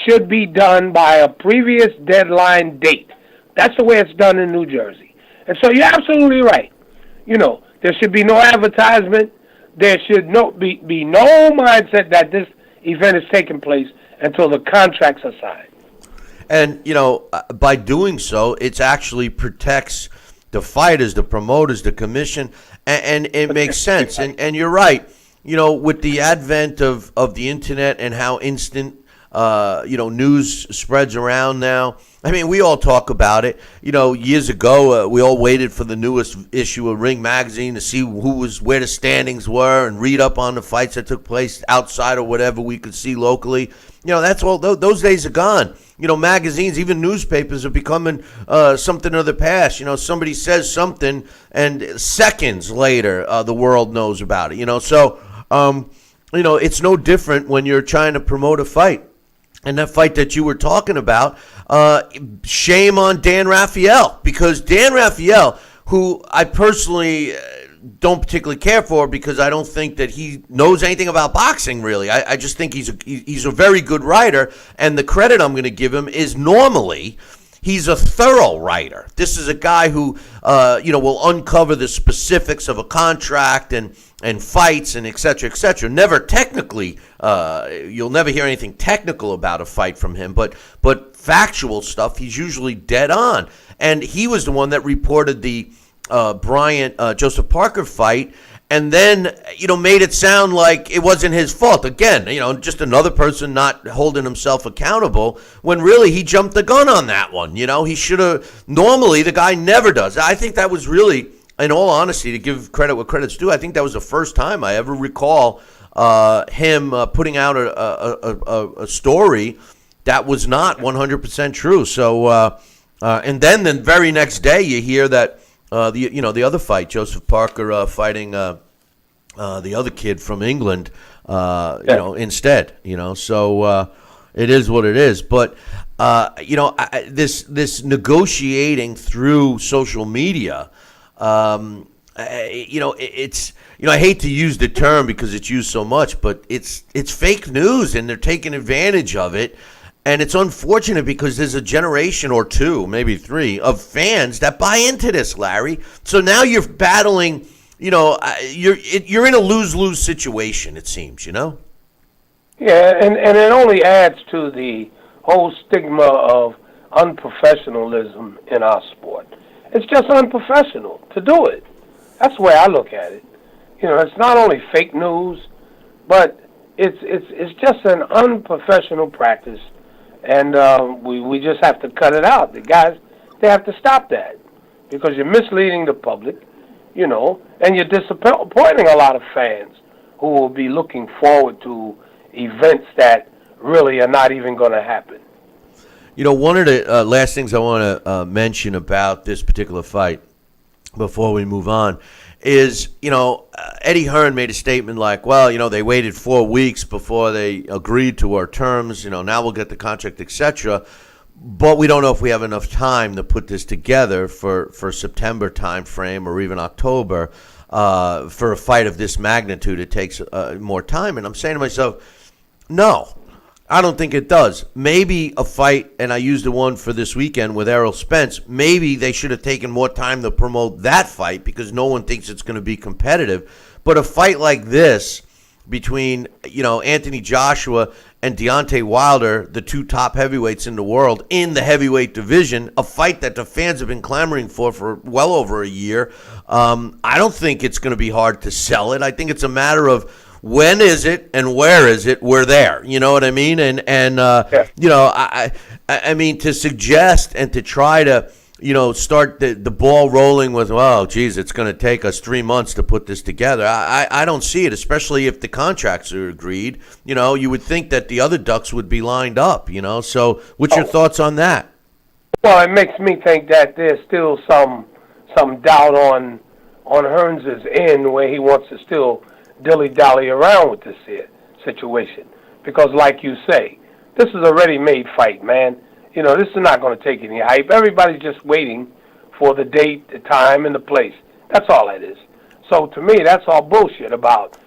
should be done by a previous deadline date. That's the way it's done in New Jersey. And so you're absolutely right. There should be no advertisement. There should be no mindset that this event is taking place until the contracts are signed. And, by doing so, it actually protects the fighters, the promoters, the commission, and it makes sense. And you're right. With the advent of the internet and how instant, news spreads around now. I mean, we all talk about it. Years ago, we all waited for the newest issue of Ring Magazine to see where the standings were and read up on the fights that took place outside or whatever we could see locally. That's all. Those days are gone. Magazines, even newspapers are becoming something of the past. Somebody says something, and seconds later, the world knows about it. So, it's no different when you're trying to promote a fight. And that fight that you were talking about, shame on Dan Raphael, because Dan Raphael, who I personally don't particularly care for because I don't think that he knows anything about boxing, really. I just think he's a very good writer, and the credit I'm going to give him is normally he's a thorough writer. This is a guy who, will uncover the specifics of a contract and fights and et cetera, et cetera. Never technically, you'll never hear anything technical about a fight from him, but factual stuff, he's usually dead on. And he was the one that reported the Joseph Parker fight, and then made it sound like it wasn't his fault. Again, just another person not holding himself accountable when really he jumped the gun on that one. He should have. Normally, the guy never does. I think that was really, in all honesty, to give credit what credit's due, I think that was the first time I ever recall him putting out a story that was not 100% true. So, and then the very next day, you hear that. The other fight, Joseph Parker fighting the other kid from England, instead. So It is what it is. But this negotiating through social media, it's I hate to use the term because it's used so much, but it's fake news, and they're taking advantage of it. And it's unfortunate because there's a generation or two, maybe three, of fans that buy into this, Larry. So now you're battling, you're in a lose-lose situation, it seems, Yeah, and it only adds to the whole stigma of unprofessionalism in our sport. It's just unprofessional to do it. That's the way I look at it. It's not only fake news, but it's just an unprofessional practice. And we just have to cut it out. The guys, they have to stop that because you're misleading the public, and you're disappointing a lot of fans who will be looking forward to events that really are not even going to happen. One of the last things I want to mention about this particular fight before we move on is, Eddie Hearn made a statement like, well, they waited 4 weeks before they agreed to our terms, now we'll get the contract, etc. But we don't know if we have enough time to put this together for September time frame or even October. For a fight of this magnitude, it takes more time. And I'm saying to myself, no, I don't think it does. Maybe a fight, and I used the one for this weekend with Errol Spence, maybe they should have taken more time to promote that fight because no one thinks it's going to be competitive. But a fight like this between, Anthony Joshua and Deontay Wilder, the two top heavyweights in the world, in the heavyweight division, a fight that the fans have been clamoring for well over a year, I don't think it's going to be hard to sell it. I think it's a matter of when is it and where is it? We're there. You know what I mean? I mean, to suggest and to try to, start the ball rolling with, oh, geez, it's going to take us 3 months to put this together. I don't see it, especially if the contracts are agreed. You would think that the other ducks would be lined up, So what's your thoughts on that? Well, it makes me think that there's still some doubt on Hearns' end where he wants to still dilly-dally around with this situation. Because like you say, this is a ready-made fight, man. This is not going to take any hype. Everybody's just waiting for the date, the time, and the place. That's all it is. So to me, that's all bullshit about,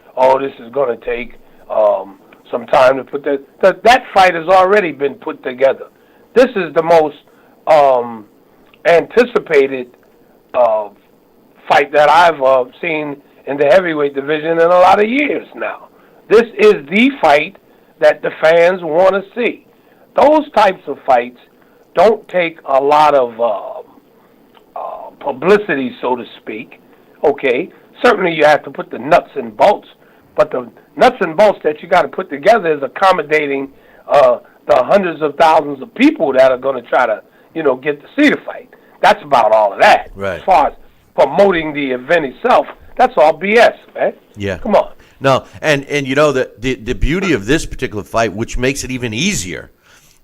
this is going to take some time to put that fight has already been put together. This is the most anticipated fight that I've seen in the heavyweight division in a lot of years now. This is the fight that the fans want to see. Those types of fights don't take a lot of publicity, so to speak. Okay, certainly you have to put the nuts and bolts, but the nuts and bolts that you got to put together is accommodating the hundreds of thousands of people that are going to try to, get to see the fight. That's about all of that. Right. As far as promoting the event itself, that's all BS, man. Yeah. Come on. No, and the beauty of this particular fight, which makes it even easier,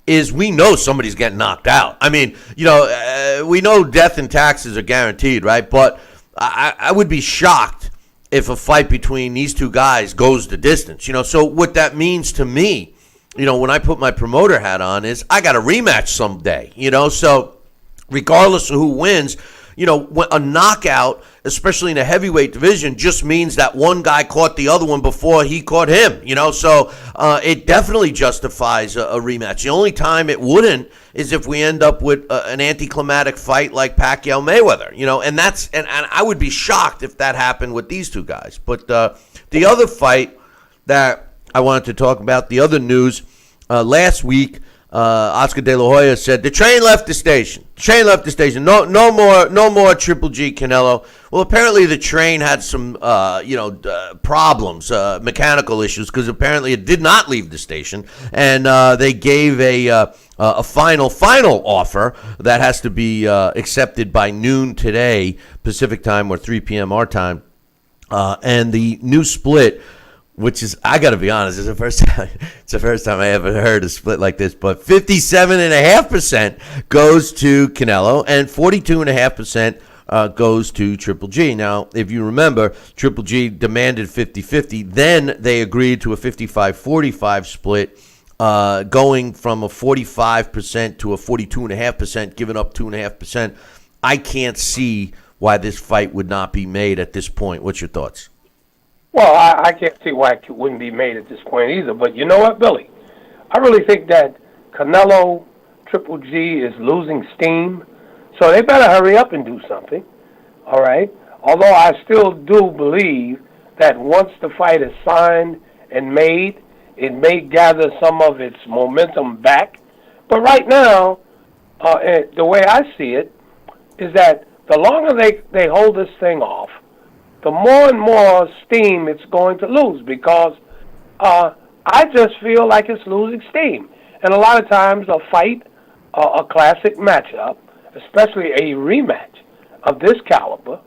is we know somebody's getting knocked out. I mean, we know death and taxes are guaranteed, right? But I would be shocked if a fight between these two guys goes the distance. So what that means to me, when I put my promoter hat on, is I got a rematch someday. So regardless of who wins, a knockout, especially in the heavyweight division, just means that one guy caught the other one before he caught him, So it definitely justifies a rematch. The only time it wouldn't is if we end up with an anticlimactic fight like Pacquiao-Mayweather, and I would be shocked if that happened with these two guys. But the other fight that I wanted to talk about, the other news, last week, Oscar De La Hoya said the train left the station. No more Triple G Canelo. Well, apparently the train had some problems, mechanical issues, because apparently it did not leave the station, and they gave a final offer that has to be accepted by noon today Pacific time or 3 p.m. our time, and the new split, which is, I got to be honest, it's the first time I ever heard a split like this, but 57.5% goes to Canelo and 42.5% goes to Triple G. Now, if you remember, Triple G demanded 50-50. Then they agreed to a 55-45 split going from a 45% to a 42.5%, giving up 2.5%. I can't see why this fight would not be made at this point. What's your thoughts? Well, I can't see why it wouldn't be made at this point either. But you know what, Billy? I really think that Canelo, Triple G is losing steam, so they better hurry up and do something, all right? Although I still do believe that once the fight is signed and made, it may gather some of its momentum back. But right now, the way I see it is that the longer they hold this thing off, the more and more steam it's going to lose, because I just feel like it's losing steam. And a lot of times a fight, a classic matchup, especially a rematch of this caliber,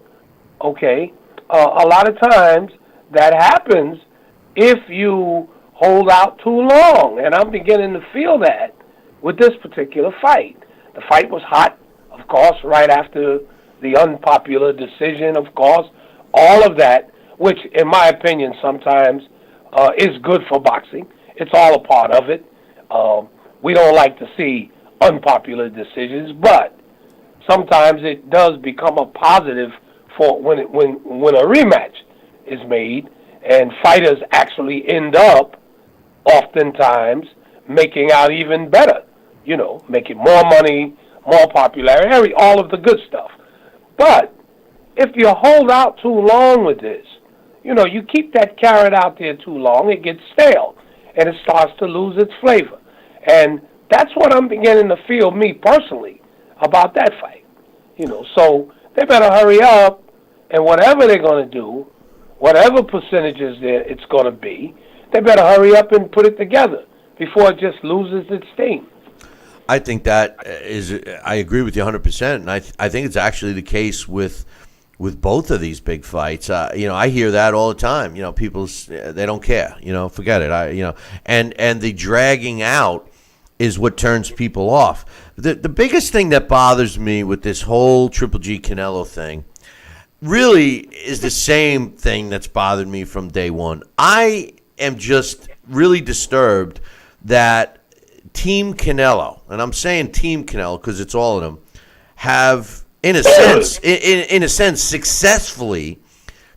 okay, a lot of times that happens if you hold out too long. And I'm beginning to feel that with this particular fight. The fight was hot, of course, right after the unpopular decision, of course, all of that, which in my opinion sometimes is good for boxing. It's all a part of it. We don't like to see unpopular decisions, but sometimes it does become a positive for when a rematch is made and fighters actually end up oftentimes making out even better, making more money, more popularity, all of the good stuff. But if you hold out too long with this, you keep that carrot out there too long, it gets stale, and it starts to lose its flavor. And that's what I'm beginning to feel, me personally, about that fight. So they better hurry up, and whatever they're going to do, whatever percentages it's going to be, they better hurry up and put it together before it just loses its steam. I think I agree with you 100%, and I think it's actually the case with both of these big fights. I hear that all the time. People, they don't care. Forget it. And the dragging out is what turns people off. The biggest thing that bothers me with this whole Triple G Canelo thing really is the same thing that's bothered me from day one. I am just really disturbed that Team Canelo, and I'm saying Team Canelo because it's all of them, have in a sense successfully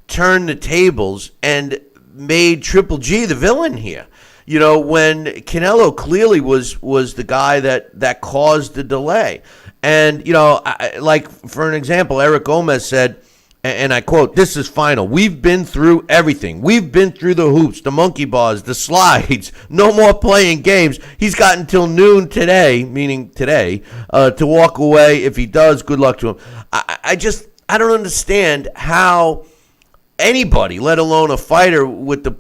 turned the tables and made Triple G the villain here. When Canelo clearly was the guy that caused the delay. And, like, for an example, Eric Gomez said, and I quote, "This is final. We've been through everything. We've been through the hoops, the monkey bars, the slides. No more playing games. He's got until noon today," meaning today, "to walk away. If he does, good luck to him." I don't understand how anybody, let alone a fighter with the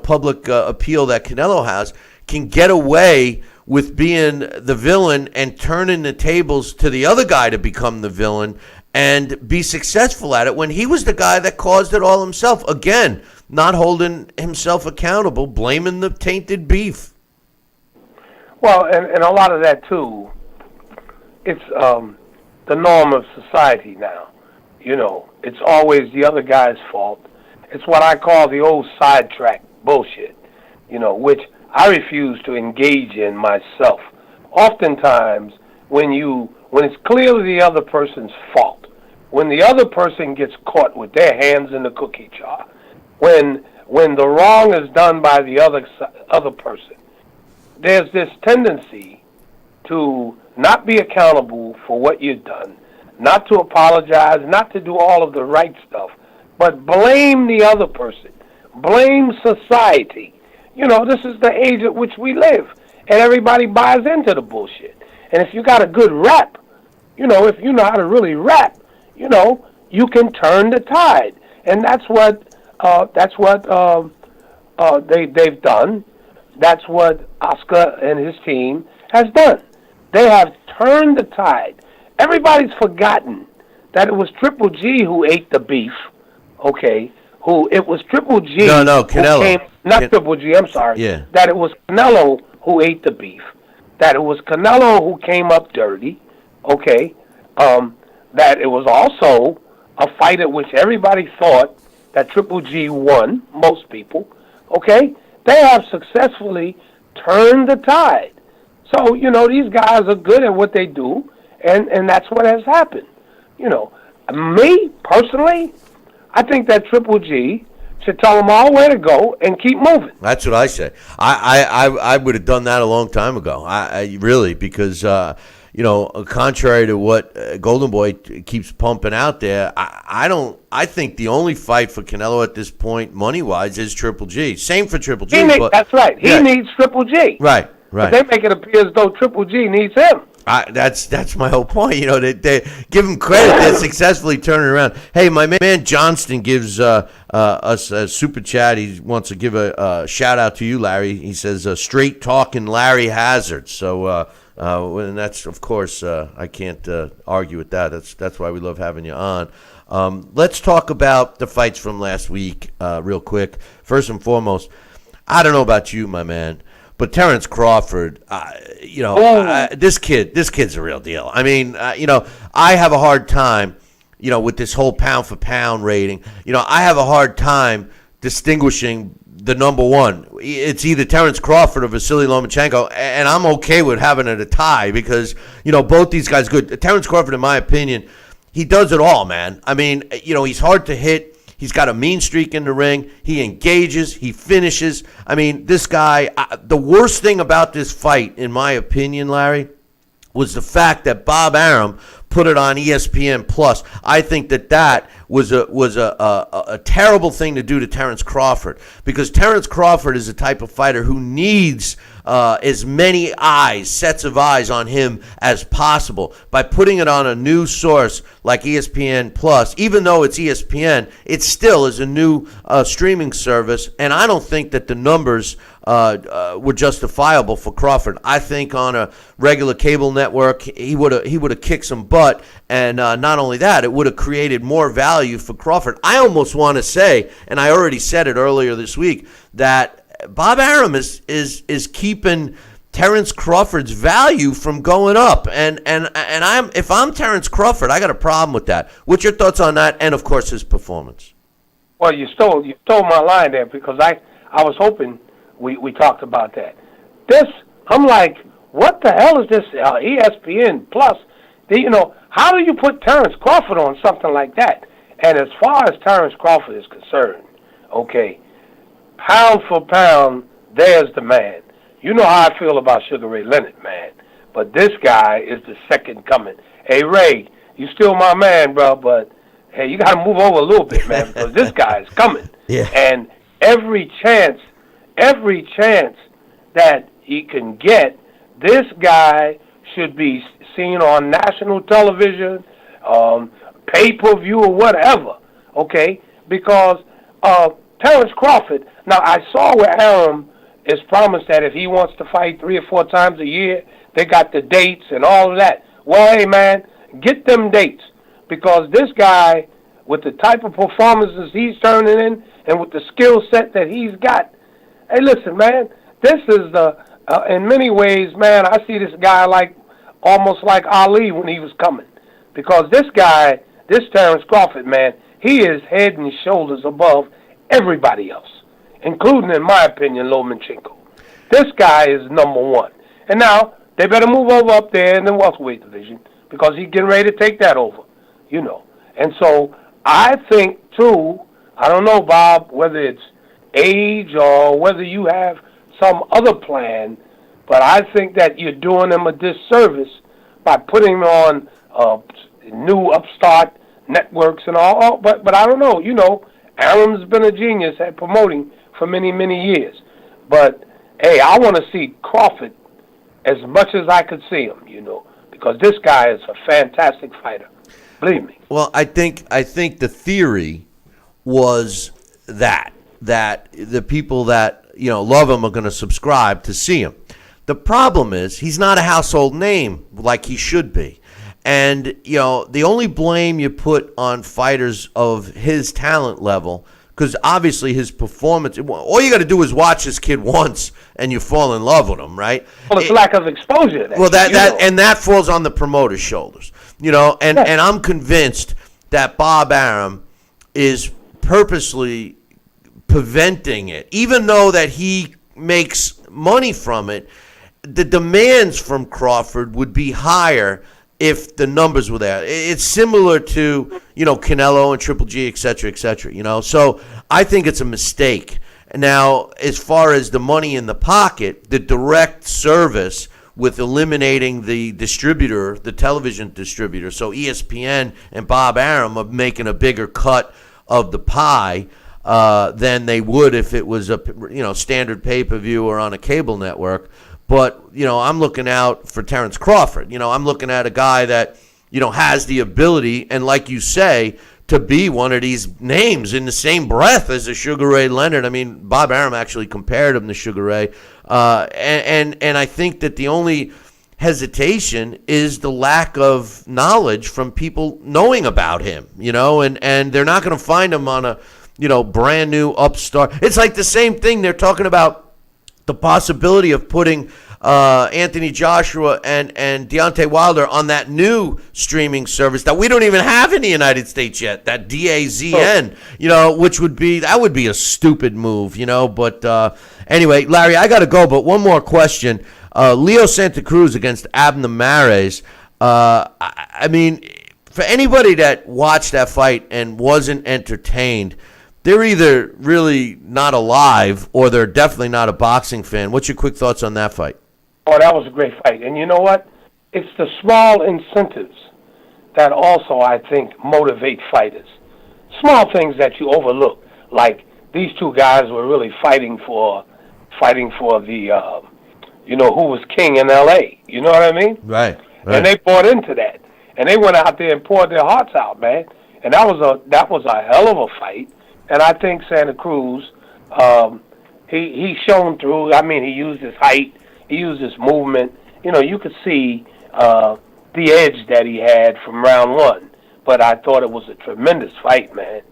public appeal that Canelo has, can get away with being the villain and turning the tables to the other guy to become the villain and be successful at it when he was the guy that caused it all himself. Again, not holding himself accountable, blaming the tainted beef. Well, and a lot of that, too, it's the norm of society now. It's always the other guy's fault. It's what I call the old sidetrack bullshit, which I refuse to engage in myself. Oftentimes, when it's clearly the other person's fault, when the other person gets caught with their hands in the cookie jar, when the wrong is done by the other person, there's this tendency to not be accountable for what you've done, not to apologize, not to do all of the right stuff, but blame the other person, blame society. This is the age at which we live, and everybody buys into the bullshit. And if you got a good rap, if you know how to really rap, you can turn the tide, and that's what they've done. That's what Oscar and his team has done. They have turned the tide. Everybody's forgotten that it was Triple G who ate the beef. Okay, it was Triple G. No, Canelo. Triple G. I'm sorry. Yeah. That it was Canelo who ate the beef. That it was Canelo who came up dirty. Okay. That it was also a fight at which everybody thought that Triple G won. Most people. Okay. They have successfully turned the tide. So, these guys are good at what they do, and that's what has happened. Me, personally, I think that Triple G should tell them all where to go and keep moving. That's what I say. I would have done that a long time ago. I really, because contrary to what Golden Boy keeps pumping out there, I think the only fight for Canelo at this point, money wise, is Triple G. Same for Triple G. That's right. He needs Triple G. Right. But they make it appear as though Triple G needs him. That's my whole point. They give him credit. They're successfully turning around. Hey, my man Johnston gives us a super chat. He wants to give a shout out to you, Larry. He says, straight talking Larry Hazzard. So, and that's, of course, I can't argue with that. That's why we love having you on. Let's talk about the fights from last week real quick. First and foremost, I don't know about you, my man, but Terrence Crawford, this kid's a real deal. I mean, I have a hard time, with this whole pound for pound rating. I have a hard time distinguishing the number one. It's either Terrence Crawford or Vasily Lomachenko, and I'm okay with having it a tie because, both these guys good. Terrence Crawford, in my opinion, he does it all, man. I mean, he's hard to hit. He's got a mean streak in the ring. He engages. He finishes. I mean, this guy, the worst thing about this fight, in my opinion, Larry, was the fact that Bob Arum put it on ESPN Plus. I think that was a terrible thing to do to Terrence Crawford, because Terrence Crawford is the type of fighter who needs as many sets of eyes on him as possible. By putting it on a new source like ESPN Plus, even though it's ESPN, it still is a new streaming service, and I don't think that the numbers were justifiable for Crawford. I think on a regular cable network, he would have kicked some butt, and not only that, it would have created more value for Crawford. I almost want to say, and I already said it earlier this week, that Bob Arum is keeping Terrence Crawford's value from going up, and if I'm Terrence Crawford, I got a problem with that. What's your thoughts on that, and of course his performance? Well, you stole my line there, because I was hoping we talked about that. I'm like, what the hell is this ESPN Plus? How do you put Terrence Crawford on something like that? And as far as Terrence Crawford is concerned, okay, pound for pound, there's the man. You know how I feel about Sugar Ray Leonard, man. But this guy is the second coming. Hey, Ray, you still my man, bro, but, hey, you got to move over a little bit, man, because this guy is coming. Yeah. And every chance that he can get, this guy should be seen on national television, pay-per-view or whatever, okay? Because Terrence Crawford, now I saw where Arum is promised that if he wants to fight 3 or 4 times a year, they got the dates and all of that. Well, hey, man, get them dates, because this guy, with the type of performances he's turning in and with the skill set that he's got, hey, listen, man, this is in many ways, man, I see this guy almost like Ali when he was coming. Because this guy, this Terrence Crawford, man, he is head and shoulders above everybody else, including, in my opinion, Lomachenko. This guy is number one. And now, they better move over up there in the welterweight division, because he's getting ready to take that over, And so, I think, too, I don't know, Bob, whether it's age or whether you have some other plan, but I think that you're doing him a disservice by putting him on new upstart networks and all. But I don't know. Arum's been a genius at promoting for many, many years. But, hey, I want to see Crawford as much as I could see him, because this guy is a fantastic fighter. Believe me. Well, I think the theory was that the people that love him are going to subscribe to see him. The problem is he's not a household name like he should be. And, the only blame you put on fighters of his talent level, because obviously his performance, all you got to do is watch this kid once and you fall in love with him, right? Well, it's lack of exposure. And that falls on the promoter's shoulders, and I'm convinced that Bob Arum is purposely preventing it, even though that he makes money from it, the demands from Crawford would be higher if the numbers were there. It's similar to, Canelo and Triple G, et cetera, So I think it's a mistake. Now, as far as the money in the pocket, the direct service with eliminating the distributor, the television distributor, so ESPN and Bob Arum are making a bigger cut of the pie than they would if it was a standard pay-per-view or on a cable network. But, I'm looking out for Terrence Crawford. I'm looking at a guy that, has the ability, and like you say, to be one of these names in the same breath as a Sugar Ray Leonard. I mean, Bob Arum actually compared him to Sugar Ray. And I think that the only hesitation is the lack of knowledge from people knowing about him, and they're not going to find him on a, brand new upstart. It's like the same thing. They're talking about the possibility of putting Anthony Joshua and Deontay Wilder on that new streaming service that we don't even have in the United States yet, that DAZN, which would be a stupid move, But anyway, Larry, I got to go, but one more question. Leo Santa Cruz against Abner Mares. I mean, for anybody that watched that fight and wasn't entertained, they're either really not alive or they're definitely not a boxing fan. What's your quick thoughts on that fight? Oh, that was a great fight. And you know what? It's the small incentives that also, I think, motivate fighters. Small things that you overlook, like these two guys were really fighting for the, who was king in L.A. You know what I mean? Right. And they bought into that. And they went out there and poured their hearts out, man. And that was a hell of a fight. And I think Santa Cruz, he shone through. I mean, he used his height, he used his movement. You could see the edge that he had from round one. But I thought it was a tremendous fight, man.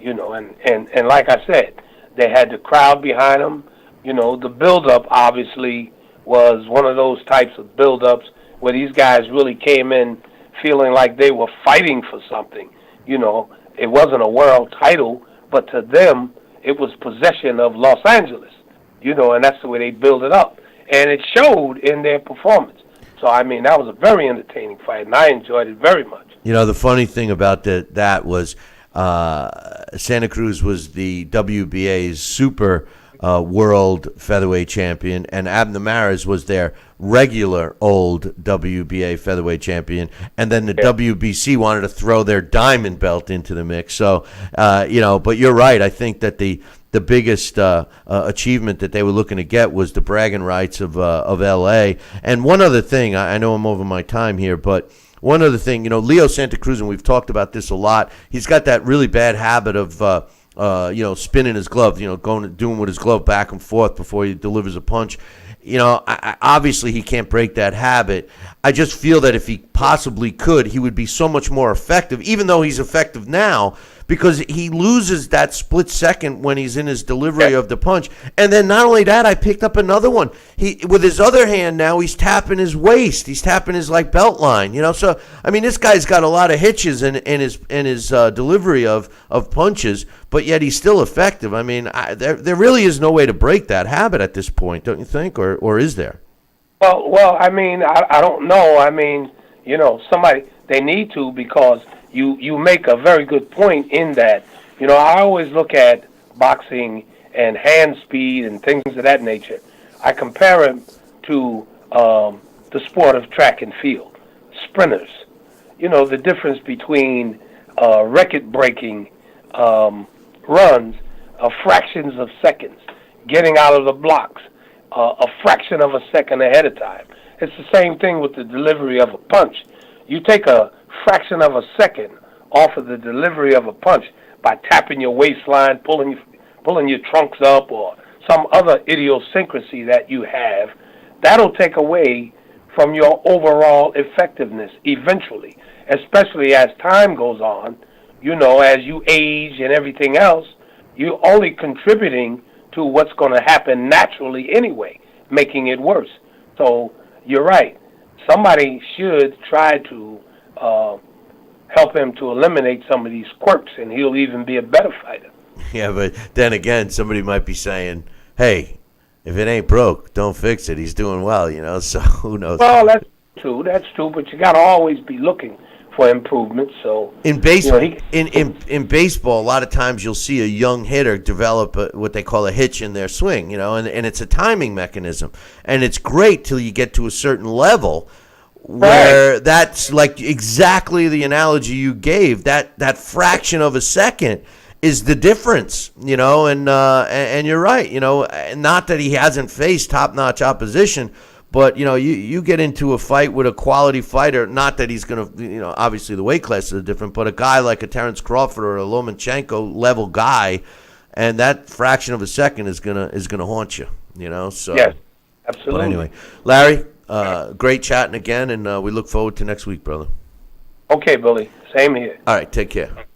And like I said, they had the crowd behind them. The build-up obviously was one of those types of build-ups where these guys really came in feeling like they were fighting for something. It wasn't a world title, but to them, it was possession of Los Angeles, and that's the way they build it up. And it showed in their performance. So, I mean, that was a very entertaining fight, and I enjoyed it very much. The funny thing about that was Santa Cruz was the WBA's super world featherweight champion, and Abner Mares was their regular old WBA featherweight champion, and then the WBC wanted to throw their diamond belt into the mix. So, but you're right. I think that the biggest achievement that they were looking to get was the bragging rights of L.A. And one other thing, I know I'm over my time here, but one other thing, Leo Santa Cruz, and we've talked about this a lot, he's got that really bad habit of spinning his glove, doing with his glove back and forth before he delivers a punch. Obviously he can't break that habit. I just feel that if he possibly could, he would be so much more effective, even though he's effective now, because he loses that split second when he's in his delivery of the punch. And then not only that, I picked up another one. He, with his other hand now, he's tapping his waist. He's tapping his belt line. So I mean, this guy's got a lot of hitches in his delivery of punches, but yet he's still effective. I mean, there really is no way to break that habit at this point, don't you think, or is there? Well, I mean, I don't know. I mean, they need to, because you make a very good point in that. I always look at boxing and hand speed and things of that nature. I compare it to the sport of track and field, sprinters. The difference between record-breaking runs of fractions of seconds, getting out of the blocks a fraction of a second ahead of time. It's the same thing with the delivery of a punch. You take a fraction of a second off of the delivery of a punch by tapping your waistline, pulling your trunks up, or some other idiosyncrasy that you have. That'll take away from your overall effectiveness eventually, especially as time goes on. As you age and everything else, you're only contributing to what's going to happen naturally anyway, making it worse. So you're right. Somebody should try to help him to eliminate some of these quirks, and he'll even be a better fighter. Yeah, but then again, somebody might be saying, hey, if it ain't broke, don't fix it. He's doing well, so who knows? Well, that's true, but you got to always be looking for improvement. So in baseball, in baseball, a lot of times you'll see a young hitter develop what they call a hitch in their swing, and it's a timing mechanism, and it's great till you get to a certain level where that's like exactly the analogy you gave. That fraction of a second is the difference, and you're right, not that he hasn't faced top-notch opposition. But, you get into a fight with a quality fighter, not that he's going to, obviously the weight classes are different, but a guy like a Terrence Crawford or a Lomachenko level guy, and that fraction of a second is going to haunt you, So, yes, absolutely. But anyway, Larry, great chatting again, and we look forward to next week, brother. Okay, Billy. Same here. All right, take care.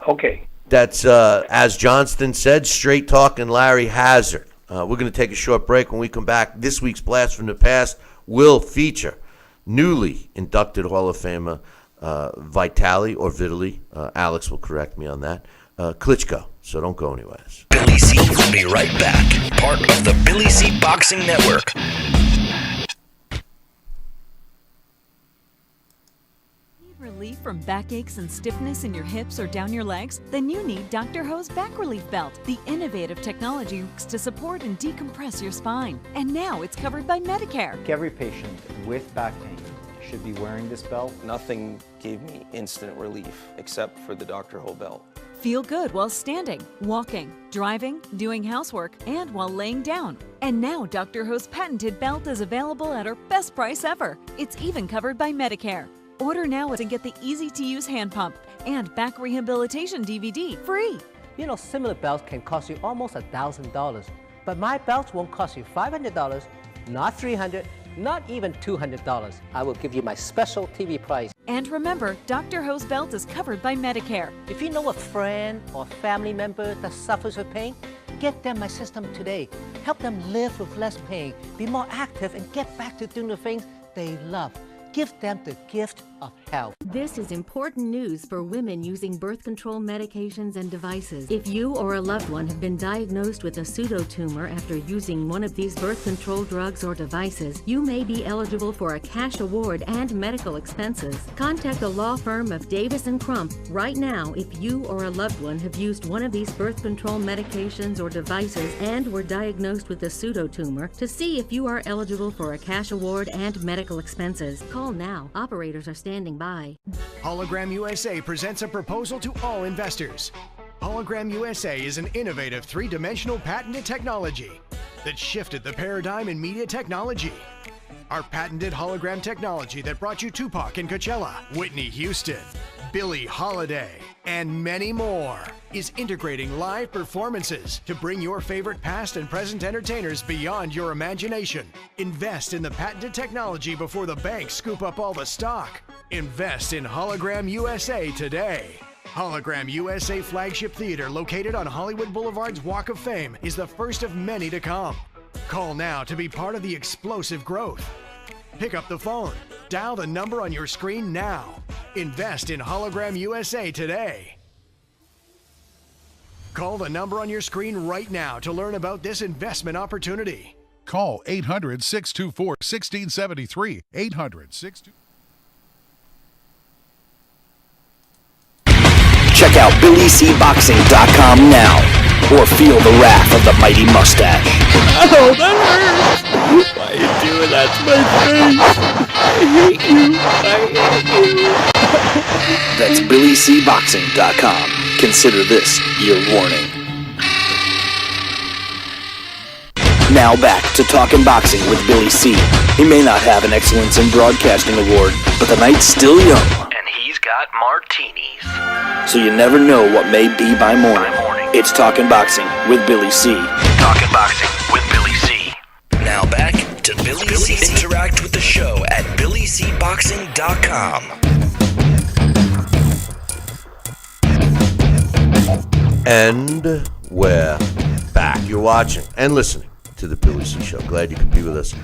Okay. That's, as Johnston said, straight talking Larry Hazzard. We're going to take a short break. When we come back, this week's Blast from the Past will feature newly inducted Hall of Famer Vitali or Vitali. Alex will correct me on that. Klitschko. So don't go anywhere. Billy C will be right back. Part of the Billy C Boxing Network. Relief from backaches and stiffness in your hips or down your legs? Then you need Dr. Ho's Back Relief Belt, the innovative technology used to support and decompress your spine. And now it's covered by Medicare. Every patient with back pain should be wearing this belt. Nothing gave me instant relief except for the Dr. Ho belt. Feel good while standing, walking, driving, doing housework, and while laying down. And now Dr. Ho's patented belt is available at our best price ever. It's even covered by Medicare. Order now and get the easy-to-use hand pump and back rehabilitation DVD free. Similar belts can cost you almost $1,000, but my belts won't cost you $500, not $300, not even $200. I will give you my special TV price. And remember, Dr. Ho's belt is covered by Medicare. If you know a friend or family member that suffers with pain, get them my system today. Help them live with less pain, be more active, and get back to doing the things they love. Give them the gift of health. This is important news for women using birth control medications and devices. If you or a loved one have been diagnosed with a pseudotumor after using one of these birth control drugs or devices, you may be eligible for a cash award and medical expenses. Contact the law firm of Davis & Crump right now if you or a loved one have used one of these birth control medications or devices and were diagnosed with a pseudotumor to see if you are eligible for a cash award and medical expenses. Call now. Operators are standing by. Hologram USA presents a proposal to all investors. Hologram USA is an innovative three-dimensional patented technology that shifted the paradigm in media technology. Our patented hologram technology that brought you Tupac and Coachella, Whitney Houston, Billie Holiday, and many more is integrating live performances to bring your favorite past and present entertainers beyond your imagination. Invest in the patented technology before the banks scoop up all the stock. Invest in Hologram USA today. Hologram USA Flagship Theater, located on Hollywood Boulevard's Walk of Fame, is the first of many to come. Call now to be part of the explosive growth. Pick up the phone. Dial the number on your screen now. Invest in Hologram USA today. Call the number on your screen right now to learn about this investment opportunity. Call 800-624-1673. 800-624. Check out BillyCBoxing.com now, or feel the wrath of the mighty mustache. Oh, that hurts! Why are you doing that to my face? I hate you. That's BillyCBoxing.com. Consider this your warning. Now back to Talkin' Boxing with Billy C. He may not have an Excellence in Broadcasting award, but the night's still young. And he's got martinis. So you never know what may be by morning. It's Talkin' Boxing with Billy C. Talkin' Boxing with Billy C. Now back to Billy C. Interact with the show at BillyCBoxing.com. And we're back. You're watching and listening to the Billy C Show. Glad you could be with us.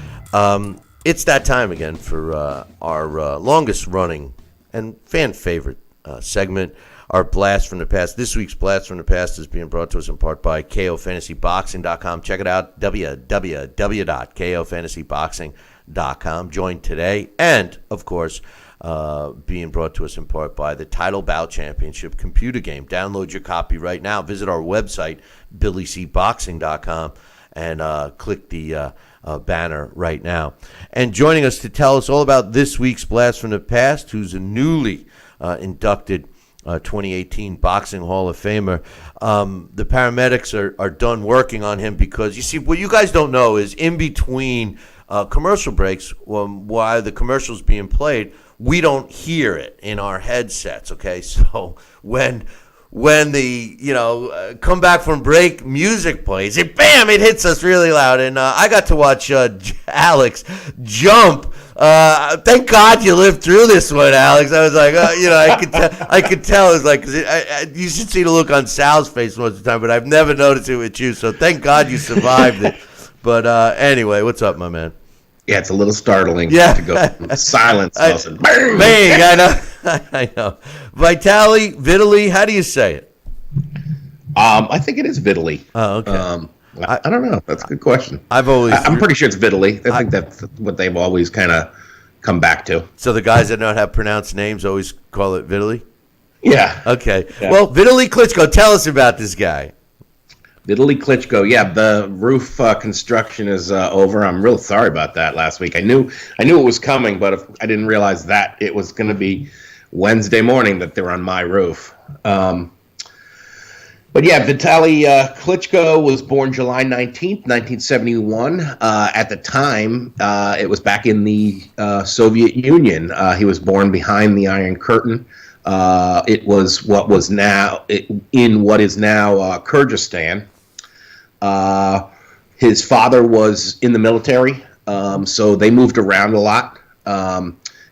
It's that time again for our longest running and fan favorite segment, our Blast from the Past. This week's Blast from the Past is being brought to us in part by KOFantasyBoxing.com. Check it out, www.KOFantasyBoxing.com. Join today. And, of course, being brought to us in part by the Title Bout Championship computer game. Download your copy right now. Visit our website, BillyCBoxing.com, and click the banner right now. And joining us to tell us all about this week's Blast from the Past, who's a newly inducted 2018 Boxing Hall of Famer. The paramedics are done working on him because, you see, what you guys don't know is in between commercial breaks, while the commercial's being played, we don't hear it in our headsets, okay? So when the come back from break music plays, it hits us really loud. And I got to watch Alex jump. Thank God you lived through this one, Alex. I was like, I could tell. It's like, you should see the look on Sal's face most of the time, but I've never noticed it with you. So thank God you survived it. But anyway, what's up, my man? Yeah, it's a little startling to go from silence. Bang! I know. I know. Vitaly, how do you say it? I think it is Vitaly. Oh, okay. I don't know. That's a good question. I'm pretty sure it's Vitaly. I think that's what they've always kind of come back to. So the guys that don't have pronounced names always call it Vitaly? Yeah. Okay. Yeah. Well, Vitaly Klitschko, tell us about this guy. Vitaly Klitschko, yeah, the roof construction is over. I'm real sorry about that last week. I knew it was coming, but I didn't realize that it was going to be Wednesday morning that they're on my roof. But yeah, Vitaly Klitschko was born July 19th, 1971. At the time, it was back in the Soviet Union. He was born behind the Iron Curtain. It was what is now Kyrgyzstan. His father was in the military, so they moved around a lot.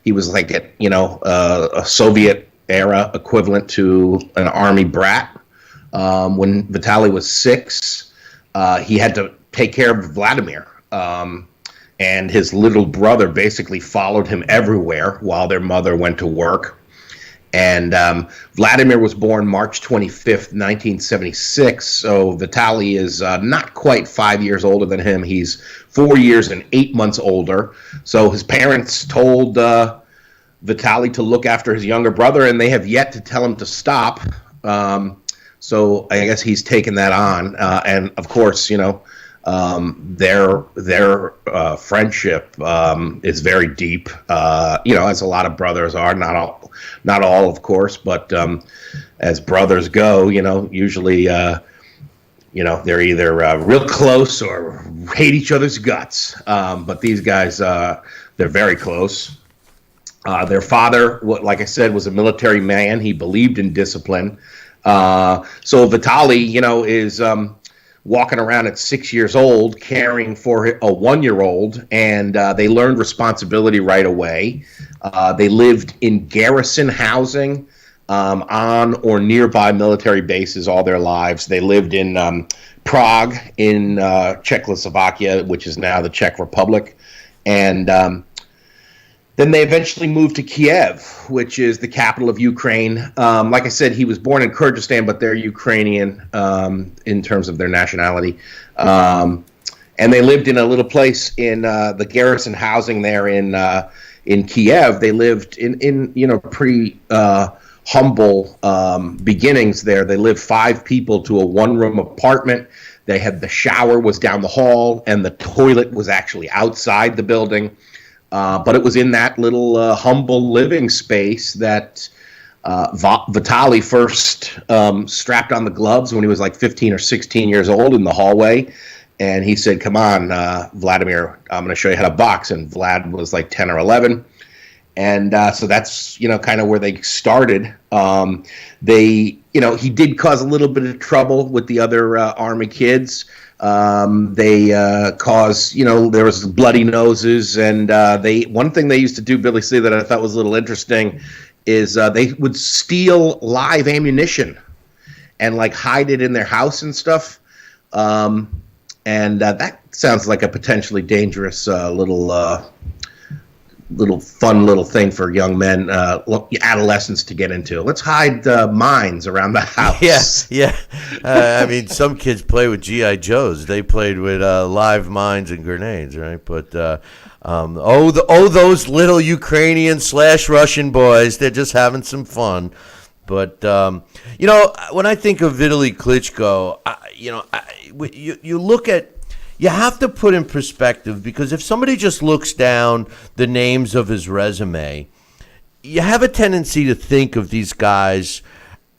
He was like a Soviet era equivalent to an army brat. When Vitaly was 6, he had to take care of Vladimir, and his little brother basically followed him everywhere while their mother went to work. And Vladimir was born March 25th, 1976, so Vitaly is not quite 5 years older than him. He's 4 years and 8 months older. So his parents told Vitaly to look after his younger brother, and they have yet to tell him to stop. So I guess he's taken that on. And, of course, their friendship is very deep, as a lot of brothers are. Not all, of course, but as brothers go, usually, they're either real close or hate each other's guts. But these guys, they're very close. Their father, like I said, was a military man. He believed in discipline. So Vitaly, is walking around at 6 years old, caring for a 1-year-old, and they learned responsibility right away. They lived in garrison housing on or nearby military bases all their lives. They lived in Prague in Czechoslovakia, which is now the Czech Republic, and then they eventually moved to Kiev, which is the capital of Ukraine. Like I said, he was born in Kyrgyzstan, but they're Ukrainian in terms of their nationality. And they lived in a little place in the garrison housing there in Kiev. They lived in pretty humble beginnings there. They lived 5 people to a 1-room apartment. They had the shower was down the hall, and the toilet was actually outside the building. But it was in that little humble living space that Vitaly first strapped on the gloves when he was like 15 or 16 years old in the hallway. And he said, "Come on, Vladimir, I'm going to show you how to box." And Vlad was like 10 or 11. And so that's, kind of where they started. He did cause a little bit of trouble with the other Army kids. They caused, there was bloody noses, and one thing they used to do, Billy C, that I thought was a little interesting is they would steal live ammunition and like hide it in their house and stuff. And that sounds like a potentially dangerous little fun little thing for young men, adolescents to get into. Let's hide mines around the house. Yeah. I mean, some kids play with GI Joes. They played with live mines and grenades, right? But those little Ukrainian / Russian boys, they're just having some fun. But when I think of Vitaly Klitschko, you look at. You have to put in perspective, because if somebody just looks down the names of his resume, you have a tendency to think of these guys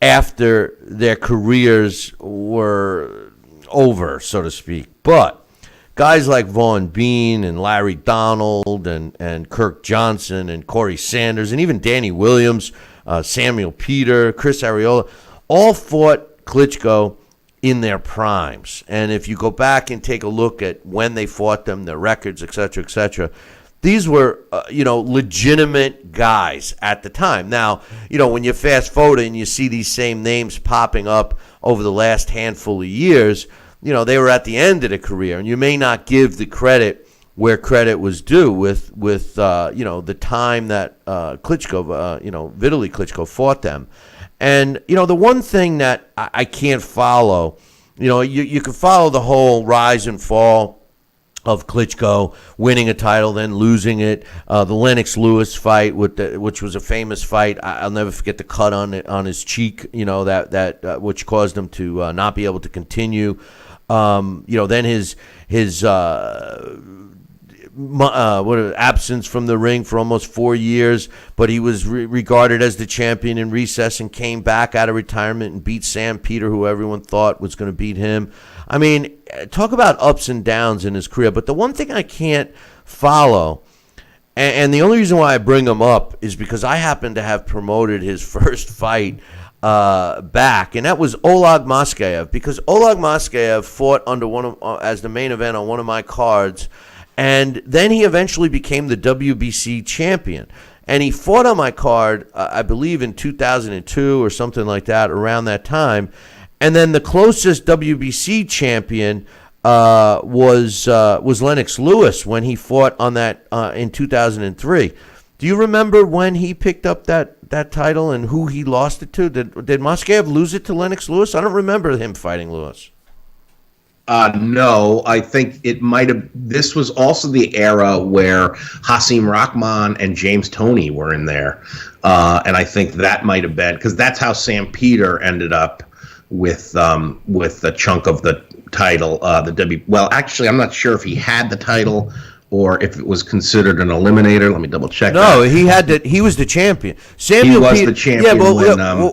after their careers were over, so to speak. But guys like Vaughn Bean and Larry Donald and Kirk Johnson and Corey Sanders and even Danny Williams, Samuel Peter, Chris Arreola, all fought Klitschko in their primes. And if you go back and take a look at when they fought them, their records, et cetera, these were, legitimate guys at the time. Now, when you fast forward and you see these same names popping up over the last handful of years, they were at the end of their career, and you may not give the credit where credit was due with the time that Klitschko, Vitaly Klitschko fought them. And, the one thing that I can't follow, you can follow the whole rise and fall of Klitschko winning a title, then losing it. The Lennox Lewis fight, which was a famous fight. I'll never forget the cut on his cheek, that which caused him to not be able to continue. Then his absence from the ring for almost 4 years, but he was regarded as the champion in recess and came back out of retirement and beat Sam Peter, who everyone thought was going to beat him. I mean, talk about ups and downs in his career. But the one thing I can't follow, and the only reason why I bring him up, is because I happen to have promoted his first fight back, and that was Oleg Moskayev, because Oleg Moskayev fought under as the main event on one of my cards. And then he eventually became the WBC champion. And he fought on my card, I believe, in 2002 or something like that, around that time. And then the closest WBC champion was Lennox Lewis when he fought on that in 2003. Do you remember when he picked up that title and who he lost it to? Did Moskayev lose it to Lennox Lewis? I don't remember him fighting Lewis. No, I think it might have. This was also the era where Hasim Rahman and James Toney were in there, and I think that might have been, because that's how Sam Peter ended up with the chunk of the title. Well, actually, I'm not sure if he had the title or if it was considered an eliminator. Let me double check. No, he had that. He was the champion. He was the champion. Yeah, but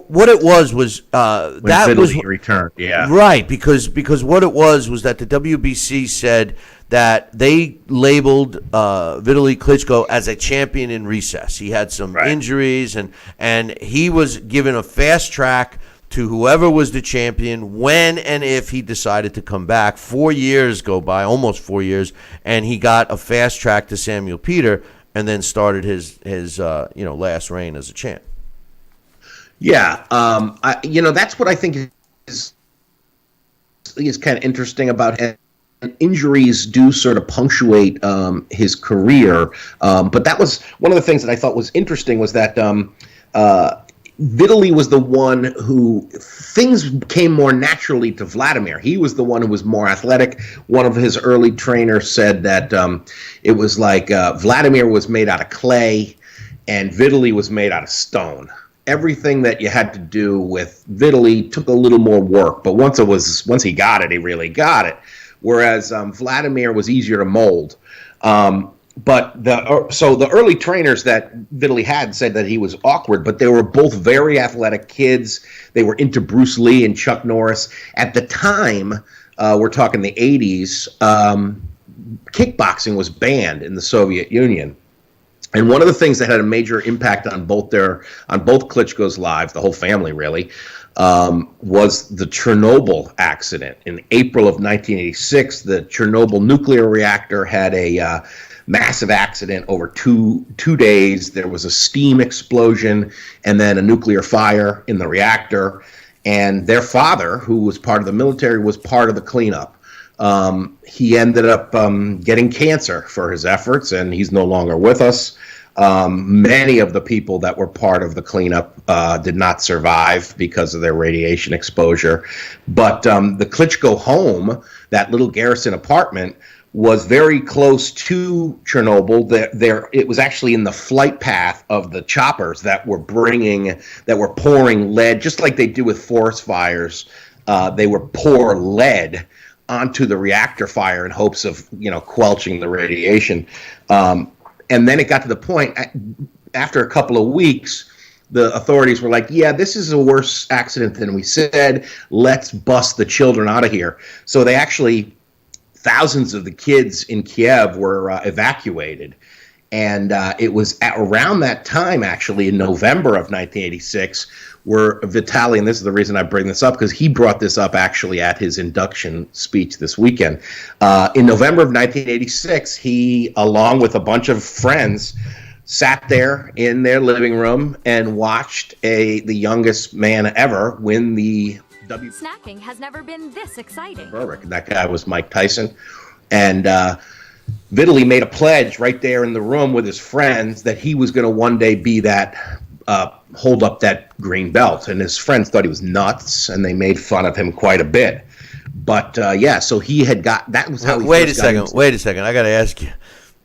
what it was that was returned. Yeah, right. Because what it was that the WBC said that they labeled Vitaly Klitschko as a champion in recess. He had some injuries, and he was given a fast track to whoever was the champion when and if he decided to come back. 4 years go by, almost 4 years, and he got a fast track to Samuel Peter, and then started his last reign as a champ. Yeah, that's what I think is kind of interesting about him. Injuries do sort of punctuate his career, but that was one of the things that I thought was interesting, was that Vitaly was the one who things came more naturally to Vladimir. He was the one who was more athletic. One of his early trainers said that it was like Vladimir was made out of clay and Vitaly was made out of stone. Everything that you had to do with Vitaly took a little more work, but once he got it, he really got it. Whereas Vladimir was easier to mold. But the early trainers that Vitaly had said that he was awkward, but they were both very athletic kids. They were into Bruce Lee and Chuck Norris. At the time, we're talking the 80s, kickboxing was banned in the Soviet Union. And one of the things that had a major impact on both Klitschko's lives, the whole family really, was the Chernobyl accident. In April of 1986, the Chernobyl nuclear reactor had a massive accident over two days. There was a steam explosion and then a nuclear fire in the reactor. And their father, who was part of the military, was part of the cleanup. He ended up getting cancer for his efforts, and he's no longer with us. Many of the people that were part of the cleanup did not survive because of their radiation exposure. But the Klitschko home, that little garrison apartment, was very close to Chernobyl. It was actually in the flight path of the choppers that were pouring lead, just like they do with forest fires. They would pour lead onto the reactor fire in hopes of, quelching the radiation. And then it got to the point, after a couple of weeks, the authorities were like, yeah, this is a worse accident than we said. Let's bust the children out of here. So they actually, thousands of the kids in Kiev were evacuated. And it was around that time, actually, in November of 1986, where Vitaly, and this is the reason I bring this up, because he brought this up actually at his induction speech this weekend. In November of 1986, he, along with a bunch of friends, sat there in their living room and watched the youngest man ever win the Snacking has never been this exciting. And that guy was Mike Tyson. And Vitaly made a pledge right there in the room with his friends that he was going to one day be that, hold up that green belt. And his friends thought he was nuts, and they made fun of him quite a bit. But yeah, so he had got, that was how he Wait a second. I got to ask you.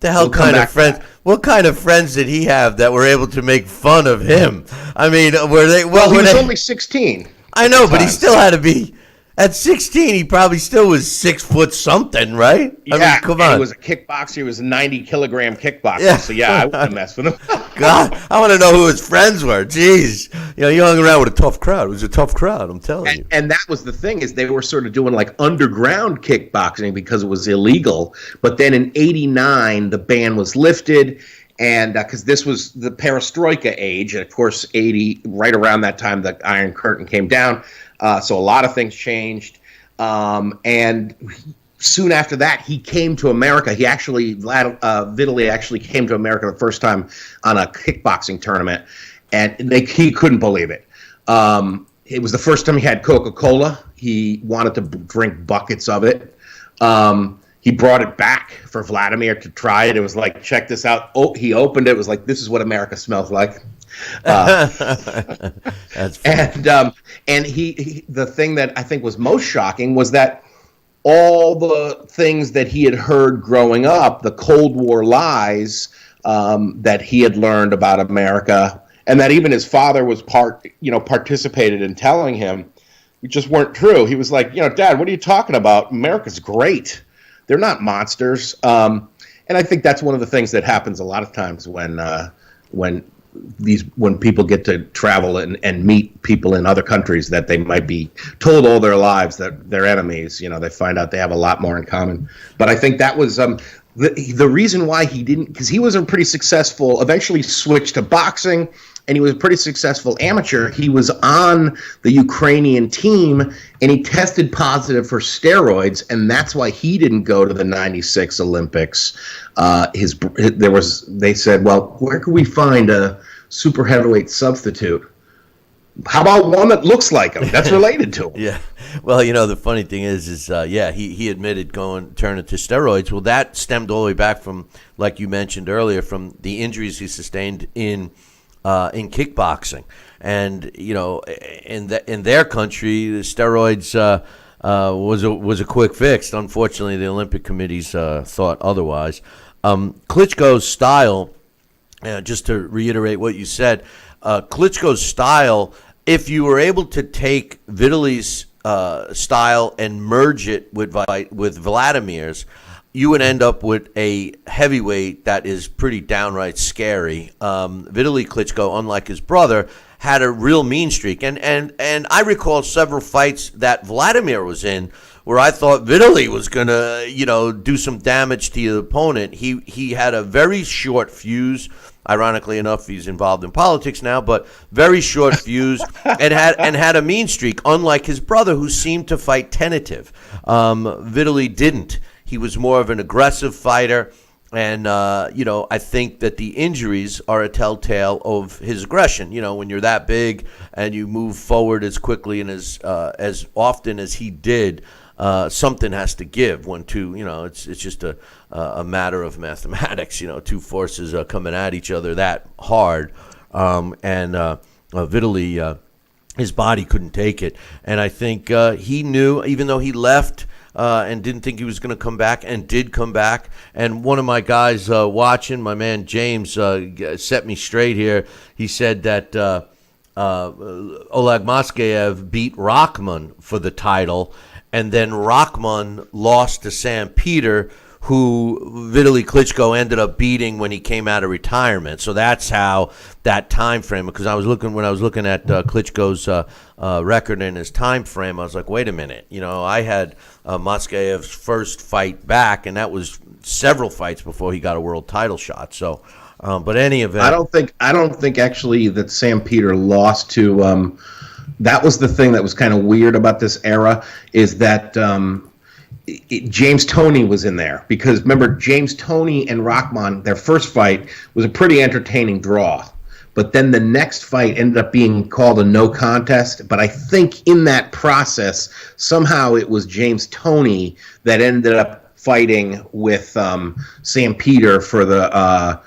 The hell kind of friends? What kind of friends did he have that were able to make fun of him? I mean, were they? Well, he was only 16. I know, but he still had to be. At 16, he probably still was 6 foot something, right? Yeah, I mean, come on. He was a kickboxer. He was a 90-kilogram kickboxer. Yeah. So yeah, I wouldn't mess with him. God, I want to know who his friends were. Jeez, you hung around with a tough crowd. It was a tough crowd, I'm telling you. And that was the thing, is they were sort of doing like underground kickboxing because it was illegal. But then in '89, the ban was lifted. And because this was the perestroika age, and of course, right around that time, the Iron Curtain came down. So a lot of things changed. And soon after that, he came to America. Vitaly actually came to America the first time on a kickboxing tournament, and he couldn't believe it. It was the first time he had Coca-Cola. He wanted to drink buckets of it. He brought it back for Vladimir to try it. It was like, check this out. Oh, he opened it. It was like, this is what America smells like. That's funny. And he the thing that I think was most shocking was that all the things that he had heard growing up, the Cold War lies that he had learned about America, and that even his father was participated in telling him, just weren't true. He was like, Dad, what are you talking about? America's great. They're not monsters. And I think that's one of the things that happens a lot of times when people get to travel and meet people in other countries that they might be told all their lives that they're enemies. They find out they have a lot more in common. But I think that was the reason why he didn't, because he was a pretty successful, eventually switched to boxing, and he was a pretty successful amateur. He was on the Ukrainian team, and he tested positive for steroids, and that's why he didn't go to the '96 Olympics. They said, well, where could we find a super heavyweight substitute? How about one that looks like him? That's related to him. Yeah. Well, the funny thing is he admitted turning to steroids. Well, that stemmed all the way back from, like you mentioned earlier, from the injuries he sustained in kickboxing. And, in their country, the steroids was a quick fix. Unfortunately, the Olympic committees thought otherwise. Klitschko's style, just to reiterate what you said, Klitschko's style, if you were able to take Vitaly's style and merge it with Vladimir's, you would end up with a heavyweight that is pretty downright scary. Vitaly Klitschko, unlike his brother, had a real mean streak. And I recall several fights that Vladimir was in where I thought Vitaly was going to, do some damage to the opponent. He had a very short fuse. Ironically enough, he's involved in politics now, but very short fuse and had a mean streak, unlike his brother, who seemed to fight tentative. Vitaly didn't. He was more of an aggressive fighter, and I think that the injuries are a telltale of his aggression. When you're that big and you move forward as quickly and as often as he did, something has to give when two, it's just a matter of mathematics. Two forces coming at each other that hard, and Vitaly, his body couldn't take it, and I think he knew, even though he left. And didn't think he was going to come back, and did come back. And one of my guys watching, my man James, set me straight here. He said that Oleg Moskayev beat Rahman for the title, and then Rahman lost to Sam Peter, who Vitaly Klitschko ended up beating when he came out of retirement. So that's how that time frame. Because when I was looking at Klitschko's record and his time frame, I was like, wait a minute. I had Moskayev's first fight back, and that was several fights before he got a world title shot. So, but any event, I don't think actually that Sam Peter lost to. That was the thing that was kind of weird about this era, is that. James Toney was in there, because remember, James Toney and Rahman, their first fight was a pretty entertaining draw, but then the next fight ended up being called a no contest. But I think in that process, somehow it was James Toney that ended up fighting with Sam Peter for the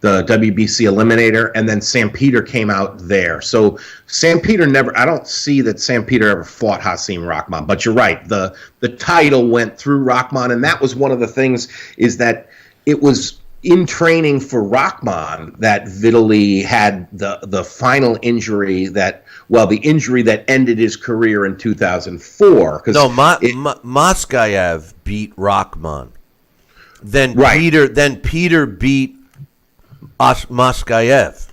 WBC Eliminator, and then Sam Peter came out there. So Sam Peter I don't see that Sam Peter ever fought Hasim Rahman, but you're right. The title went through Rahman, and that was one of the things, is that it was in training for Rahman that Vitaly had the final injury the injury that ended his career in 2004. No, Moskayev beat Rahman. Then Peter beat Moskayev.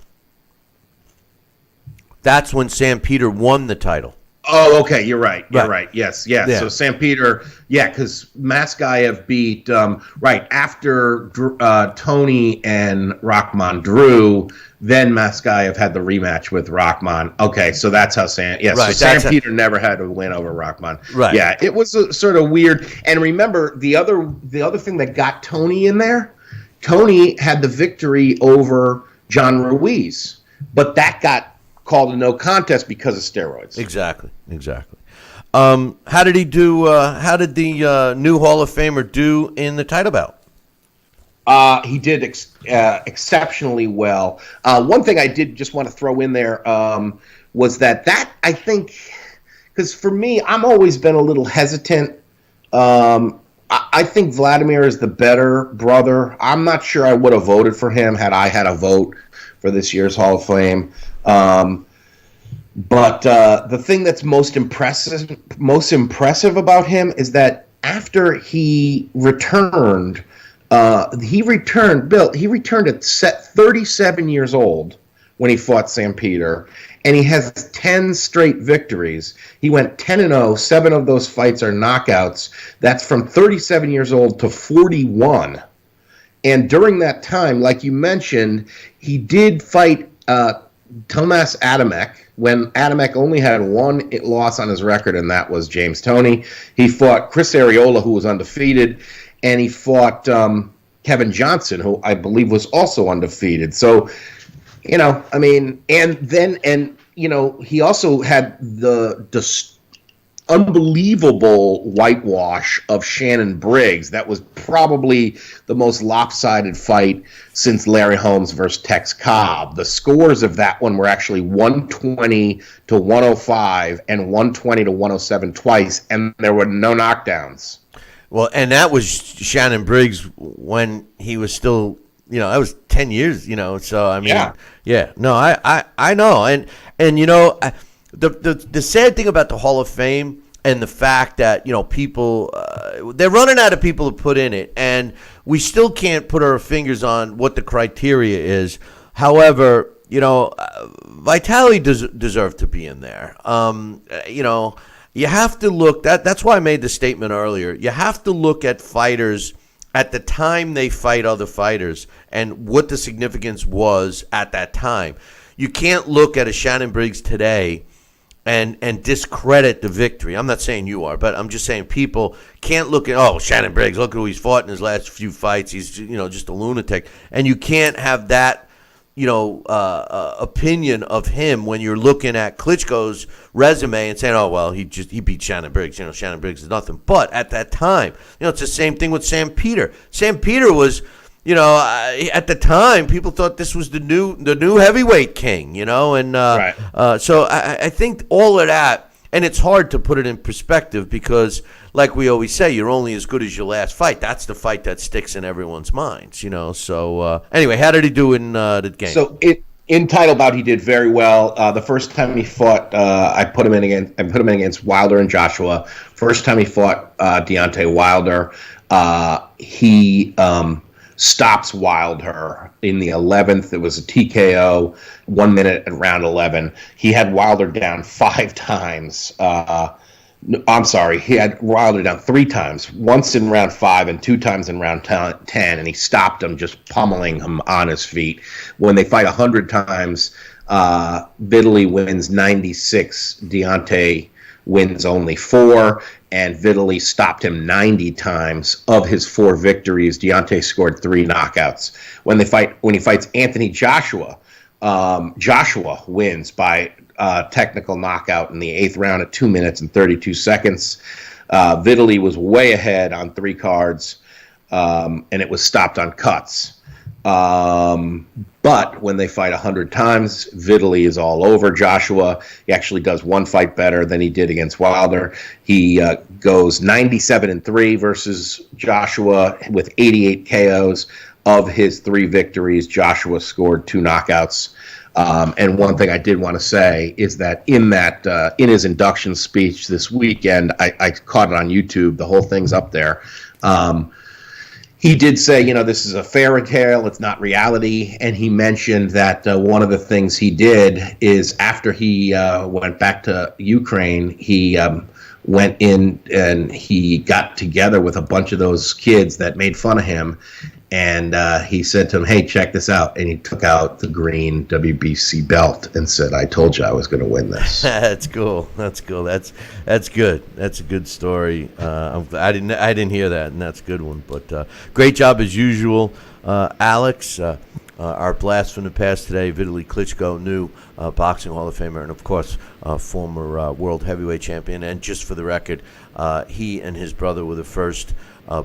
That's when Sam Peter won the title. Oh, okay, you're right. You're right. Yes. Yeah. So Sam Peter, because Moskayev beat after Toney and Rahman drew. Then Moskayev had the rematch with Rahman. Okay, so that's how Sam. Yeah, so Sam Peter never had to win over Rahman. Right. Yeah, it was a sort of weird. And remember, the other thing that got Toney in there. Toney had the victory over John Ruiz, but that got called a no contest because of steroids. Exactly. How did he do? How did the new Hall of Famer do in the title bout? He did exceptionally well. One thing I did just want to throw in there was that I think, because for me, I'm always been a little hesitant. I think Vladimir is the better brother. I'm not sure I would have voted for him had I had a vote for this year's Hall of Fame. But the thing that's most impressive about him is that after he returned at 37 years old when he fought Sam Peter, and he has 10 straight victories. He went 10-0. 7 of those fights are knockouts. That's from 37 years old to 41. And during that time, like you mentioned, he did fight Tomas Adamek when Adamek only had one loss on his record, and that was James Toney. He fought Chris Arreola, who was undefeated, and he fought Kevin Johnson, who I believe was also undefeated. So, he also had the unbelievable whitewash of Shannon Briggs. That was probably the most lopsided fight since Larry Holmes versus Tex Cobb. The scores of that one were actually 120 to 105 and 120 to 107 twice, and there were no knockdowns. Well, and that was Shannon Briggs when he was still, that was 10 years, so I mean, no, I know. And the sad thing about the Hall of Fame and the fact that, people, they're running out of people to put in it, and we still can't put our fingers on what the criteria is. However, Vitali deserved to be in there. You have to look, that's why I made the statement earlier. You have to look at fighters at the time they fight other fighters and what the significance was at that time. You can't look at a Shannon Briggs today and discredit the victory. I'm not saying you are, but I'm just saying people can't look at, Shannon Briggs, look at who he's fought in his last few fights. He's, just a lunatic. And you can't have that, opinion of him when you're looking at Klitschko's resume and saying, oh, well, he beat Shannon Briggs. Shannon Briggs is nothing. But at that time, it's the same thing with Sam Peter. Sam Peter was, at the time, people thought this was the new heavyweight king, and right. So I think all of that, and it's hard to put it in perspective because, like we always say, you're only as good as your last fight. That's the fight that sticks in everyone's minds, So anyway, how did he do in the game? So in title bout, he did very well. The first time he fought, I put him in against Wilder and Joshua. First time he fought Deontay Wilder, he stops Wilder in the 11th. It was a TKO, 1 minute at round 11. He had Wilder down 5 times. I'm sorry, he had Wilder down 3 times, once in round 5 and 2 times in round 10, and he stopped him, just pummeling him on his feet. When they fight 100 times, Vitaly wins 96, Deontay wins only 4, and Vitaly stopped him 90 times. Of his 4 victories, Deontay scored 3 knockouts. When he fights Anthony Joshua, Joshua wins by technical knockout in the 8th round at 2 minutes and 32 seconds. Vitaly was way ahead on 3 cards, and it was stopped on cuts. But when they fight 100 times, Vitaly is all over Joshua. He actually does 1 fight better than he did against Wilder. He goes 97-3 versus Joshua with 88 KOs. Of his 3 victories, Joshua scored 2 knockouts. And one thing I did want to say is that in his induction speech this weekend, I caught it on YouTube. The whole thing's up there. He did say, this is a fairy tale. It's not reality. And he mentioned that one of the things he did is after he went back to Ukraine, he went in and he got together with a bunch of those kids that made fun of him. And he said to him, hey, check this out. And he took out the green WBC belt and said, I told you I was going to win this. That's cool. That's good. That's a good story. I didn't hear that, and that's a good one. But great job as usual, Alex. Our blast from the past today, Vitaly Klitschko, new boxing Hall of Famer, and of course, former world heavyweight champion. And just for the record, he and his brother were the first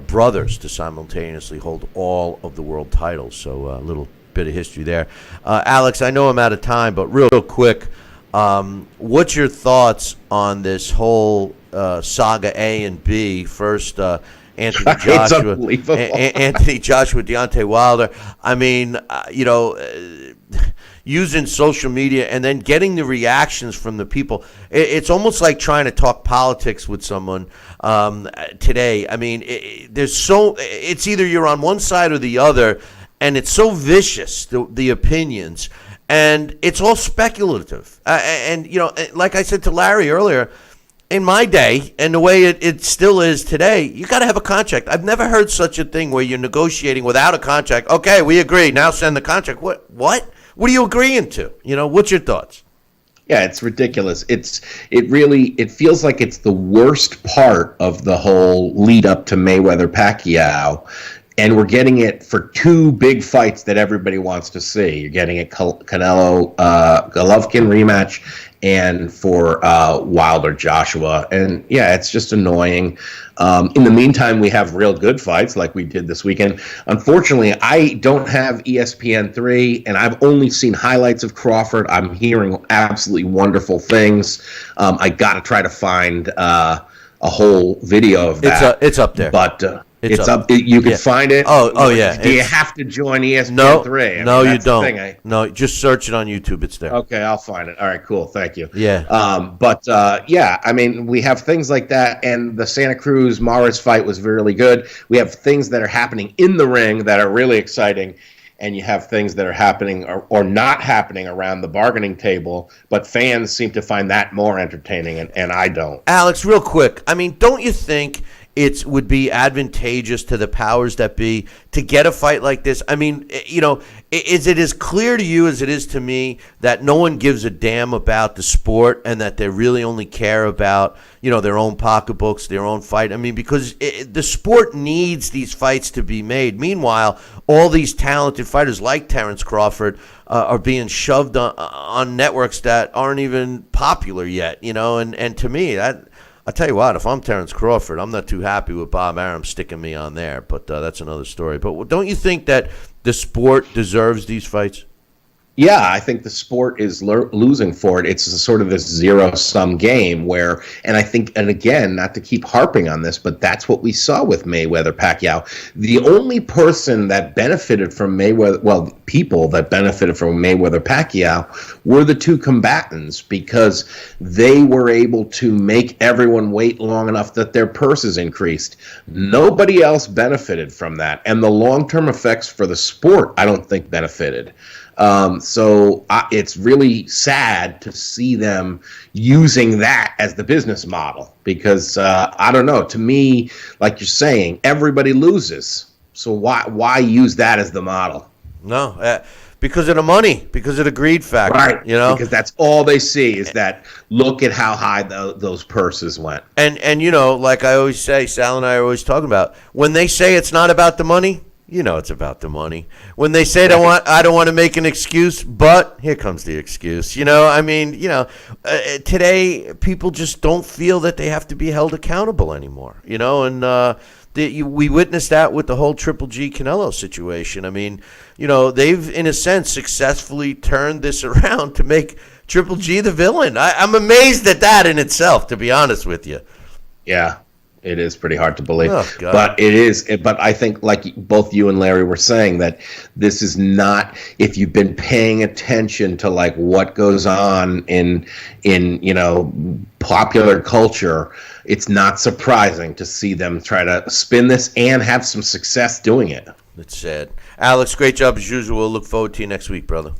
brothers to simultaneously hold all of the world titles. So a little bit of history there. Alex, I know I'm out of time, but real quick, what's your thoughts on this whole saga A and B? First, Anthony Joshua, Anthony Joshua, Deontay Wilder. I mean, using social media and then getting the reactions from the people. It's almost like trying to talk politics with someone today. I mean, it's either you're on one side or the other, and it's so vicious, the opinions, and it's all speculative. And like I said to Larry earlier, in my day, and the way it still is today, you got to have a contract. I've never heard such a thing where you're negotiating without a contract. Okay, we agree. Now send the contract. What? What are you agreeing to? What's your thoughts? Yeah, it's ridiculous. It feels like it's the worst part of the whole lead up to Mayweather Pacquiao. And we're getting it for 2 big fights that everybody wants to see. You're getting a Canelo Golovkin rematch and for Wilder Joshua. And yeah, it's just annoying. In the meantime, we have real good fights like we did this weekend. Unfortunately, I don't have ESPN3, and I've only seen highlights of Crawford. I'm hearing absolutely wonderful things. I got to try to find a whole video of that. It's up there. But it's up. You can find it. Oh yeah. Do you have to join ESPN3? No, you don't. No, just search it on YouTube. It's there. Okay, I'll find it. All right, cool. Thank you. Yeah. Yeah, I mean, we have things like that, and the Santa Cruz Morris fight was really good. We have things that are happening in the ring that are really exciting, and you have things that are happening or not happening around the bargaining table, but fans seem to find that more entertaining, and I don't. Alex, real quick, I mean, don't you think it would be advantageous to the powers that be to get a fight like this? I mean, is it as clear to you as it is to me that no one gives a damn about the sport and that they really only care about, their own pocketbooks, their own fight? I mean, because the sport needs these fights to be made. Meanwhile, all these talented fighters like Terrence Crawford are being shoved on networks that aren't even popular yet, and to me, I'll tell you what, if I'm Terrence Crawford, I'm not too happy with Bob Arum sticking me on there, but that's another story. But don't you think that the sport deserves these fights? Yeah, I think the sport is losing for it. It's sort of this zero-sum game where, and I think, and again, not to keep harping on this, but that's what we saw with Mayweather-Pacquiao. The only person that benefited from people that benefited from Mayweather-Pacquiao were the two combatants, because they were able to make everyone wait long enough that their purses increased. Nobody else benefited from that, and the long-term effects for the sport, I don't think, benefited. So it's really sad to see them using that as the business model, because I don't know, to me, like you're saying, everybody loses. So why use that as the model? No, because of the money, because of the greed factor, right? Because that's all they see is that. Look at how high those purses went. And like I always say, Sal and I are always talking about, when they say it's not about the money, it's about the money. When they say I don't want to make an excuse, but here comes the excuse. Today people just don't feel that they have to be held accountable anymore. And we witnessed that with the whole Triple G Canelo situation. I mean, they've in a sense successfully turned this around to make Triple G the villain. I'm amazed at that in itself, to be honest with you. Yeah. It is pretty hard to believe, God. But it is. But I think, like both you and Larry were saying, that this is not. If you've been paying attention to like what goes on in popular culture, it's not surprising to see them try to spin this and have some success doing it. It's sad. Alex, great job as usual. We'll look forward to you next week, brother.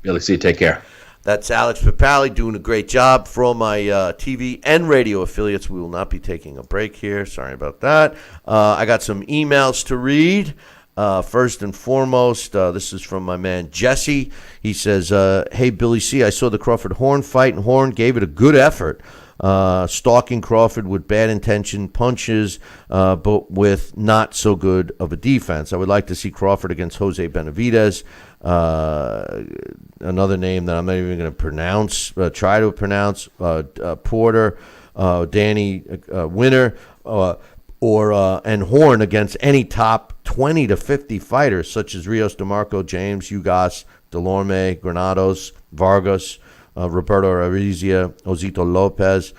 Billy C, take care. That's Alex Papali doing a great job. For all my TV and radio affiliates, we will not be taking a break here. Sorry about that. I got some emails to read. First and foremost, this is from my man Jesse. He says, hey, Billy C., I saw the Crawford-Horn fight, and Horn gave it a good effort. Stalking Crawford with bad intention punches, but with not so good of a defense. I would like to see Crawford against Jose Benavidez. Another name that I'm not even going to try to pronounce, Porter, Danny Winner, and Horn against any top 20 to 50 fighters, such as Rios DeMarco, James, Ugas, Delorme, Granados, Vargas, Roberto Arizia, Osito Lopez.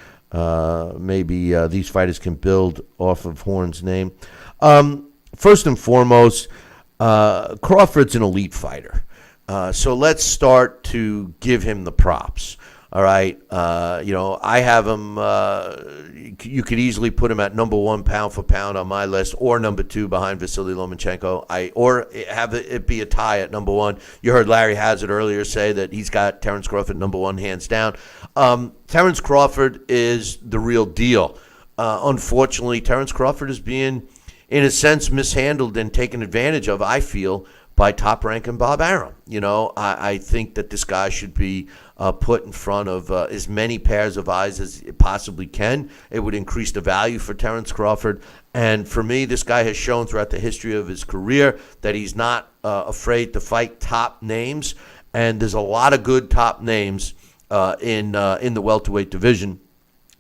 Maybe these fighters can build off of Horn's name. First and foremost, Crawford's an elite fighter. So let's start to give him the props. All right. I have him. You could easily put him at number 1 pound for pound on my list, or number 2 behind Vasily Lomachenko. Or have it be a tie at number 1. You heard Larry Hazzard earlier say that he's got Terrence Crawford number 1 hands down. Terrence Crawford is the real deal. Unfortunately, Terrence Crawford is being, in a sense, mishandled and taken advantage of, I feel, by top-ranking Bob Arum. I think that this guy should be put in front of as many pairs of eyes as it possibly can. It would increase the value for Terrence Crawford. And for me, this guy has shown throughout the history of his career that he's not afraid to fight top names. And there's a lot of good top names in the welterweight division.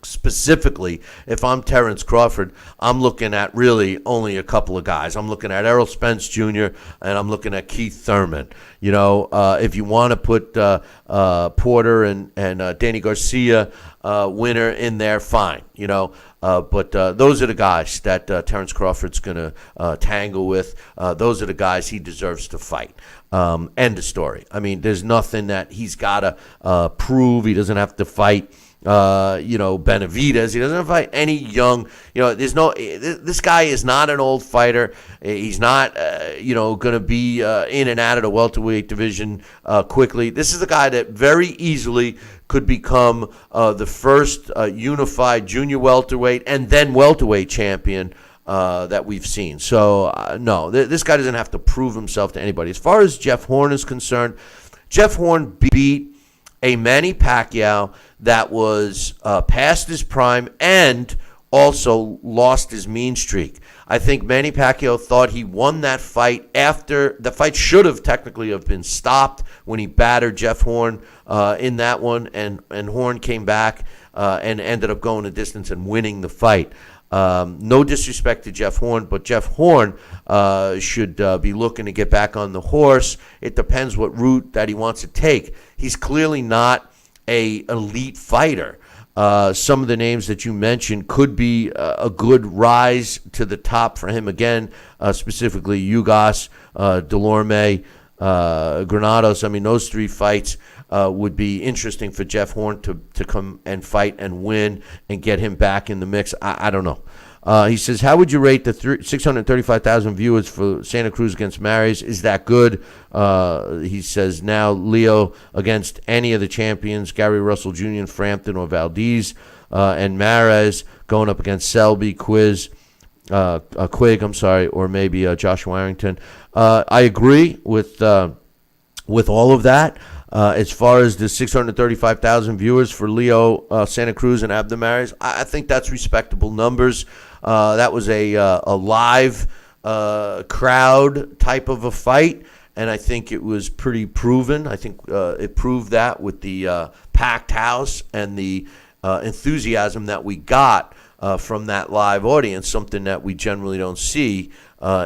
Specifically, if I'm Terrence Crawford, I'm looking at really only a couple of guys. I'm looking at Errol Spence Jr. and I'm looking at Keith Thurman. If you want to put Porter and Danny Garcia Winner in there, fine. But those are the guys that Terrence Crawford's going to tangle with. Those are the guys he deserves to fight. End of story. I mean, there's nothing that he's got to prove. He doesn't have to fight Benavidez. He doesn't fight any young. This guy is not an old fighter. He's not, going to be in and out of the welterweight division quickly. This is a guy that very easily could become the first unified junior welterweight and then welterweight champion that we've seen. So, no, this guy doesn't have to prove himself to anybody. As far as Jeff Horn is concerned, Jeff Horn beat a Manny Pacquiao that was past his prime and also lost his mean streak. I think Manny Pacquiao thought he won that fight after the fight should have technically have been stopped when he battered Jeff Horn in that one, and Horn came back and ended up going the distance and winning the fight. No disrespect to Jeff Horn, but Jeff Horn should be looking to get back on the horse. It depends what route that he wants to take. He's clearly not an elite fighter. Some of the names that you mentioned could be a good rise to the top for him again, specifically Ugas, Delorme, Granados. I mean, those three fights would be interesting for Jeff Horn to come and fight and win and get him back in the mix. I don't know. He says, how would you rate the 635,000 viewers for Santa Cruz against Mares? Is that good? He says, now Leo against any of the champions, Gary Russell Jr. and Frampton or Valdez, and Mares going up against Selby, Quigg, or maybe Joshua Arrington. I agree with all of that. As far as the 635,000 viewers for Leo Santa Cruz and Abner Mares, I think that's respectable numbers. That was a live crowd type of a fight, and I think it was pretty proven. I think it proved that with the packed house and the enthusiasm that we got from that live audience, something that we generally don't see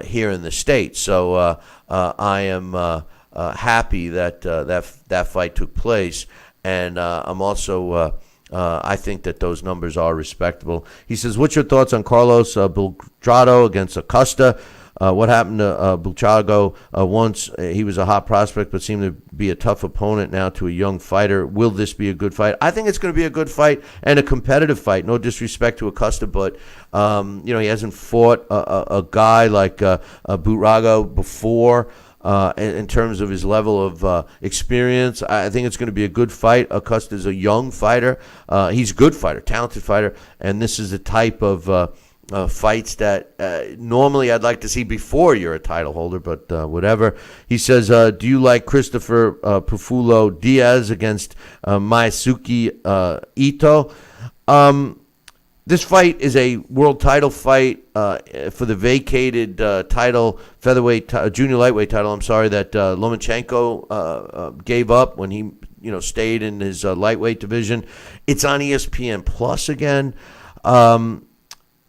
here in the States. So I am happy that that fight took place, and I'm also I think that those numbers are respectable. He says, what's your thoughts on Carlos Beltrado against Acosta? What happened to Beltrado once? He was a hot prospect but seemed to be a tough opponent now to a young fighter. Will this be a good fight? I think it's going to be a good fight and a competitive fight. No disrespect to Acosta, but he hasn't fought a guy like Butrago before. In terms of his level of experience, I think it's going to be a good fight. Acosta is a young fighter. He's a good fighter, talented fighter, and this is the type of fights that normally I'd like to see before you're a title holder, but whatever. He says, do you like Christopher Pufulo Diaz against Maisuke Ito? This fight is a world title fight for the vacated title, featherweight, junior lightweight title. I'm sorry, that Lomachenko gave up when he, stayed in his lightweight division. It's on ESPN Plus again. I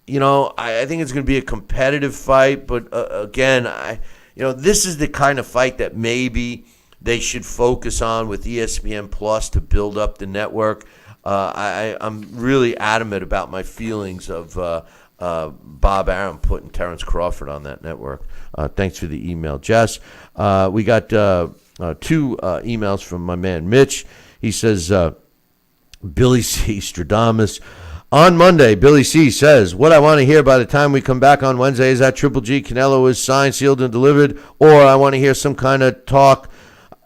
think it's going to be a competitive fight, but again, this is the kind of fight that maybe they should focus on with ESPN Plus to build up the network. I'm really adamant about my feelings of Bob Arum putting Terrence Crawford on that network. Thanks for the email, Jess. We got 2 emails from my man Mitch. He says, Billy C. Stradamus. On Monday, Billy C. says, what I want to hear by the time we come back on Wednesday is that Triple G Canelo is signed, sealed, and delivered, or I want to hear some kind of talk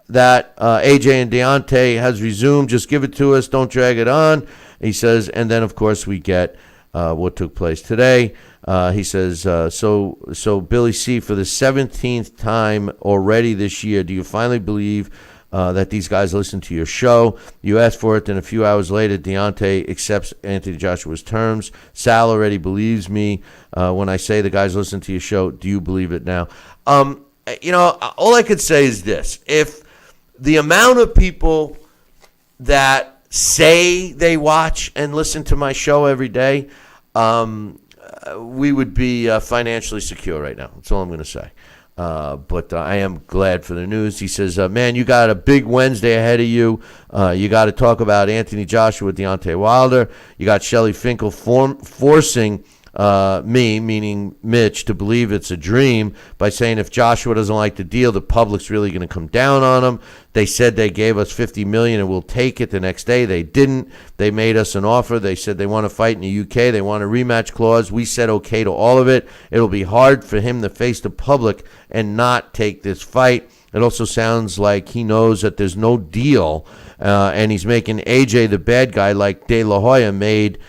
that AJ and Deontay has resumed. Just give it to us. Don't drag it on. He says, and then, of course, we get what took place today. He says, so Billy C., for the 17th time already this year, do you finally believe that these guys listen to your show? You asked for it, then a few hours later, Deontay accepts Anthony Joshua's terms. Sal already believes me when I say the guys listen to your show. Do you believe it now? All I could say is this. If the amount of people that say they watch and listen to my show every day, we would be financially secure right now. That's all I'm going to say. But I am glad for the news. He says, man, you got a big Wednesday ahead of you. You got to talk about Anthony Joshua, Deontay Wilder. You got Shelley Finkel forcing me, meaning Mitch, to believe it's a dream by saying if Joshua doesn't like the deal, the public's really going to come down on him. They said they gave us $50 million and we'll take it. The next day they didn't. They made us an offer. They said they want to fight in the UK. They want a rematch clause. We said okay to all of it. It'll be hard for him to face the public and not take this fight. It also sounds like he knows that there's no deal, and he's making AJ the bad guy like De La Hoya made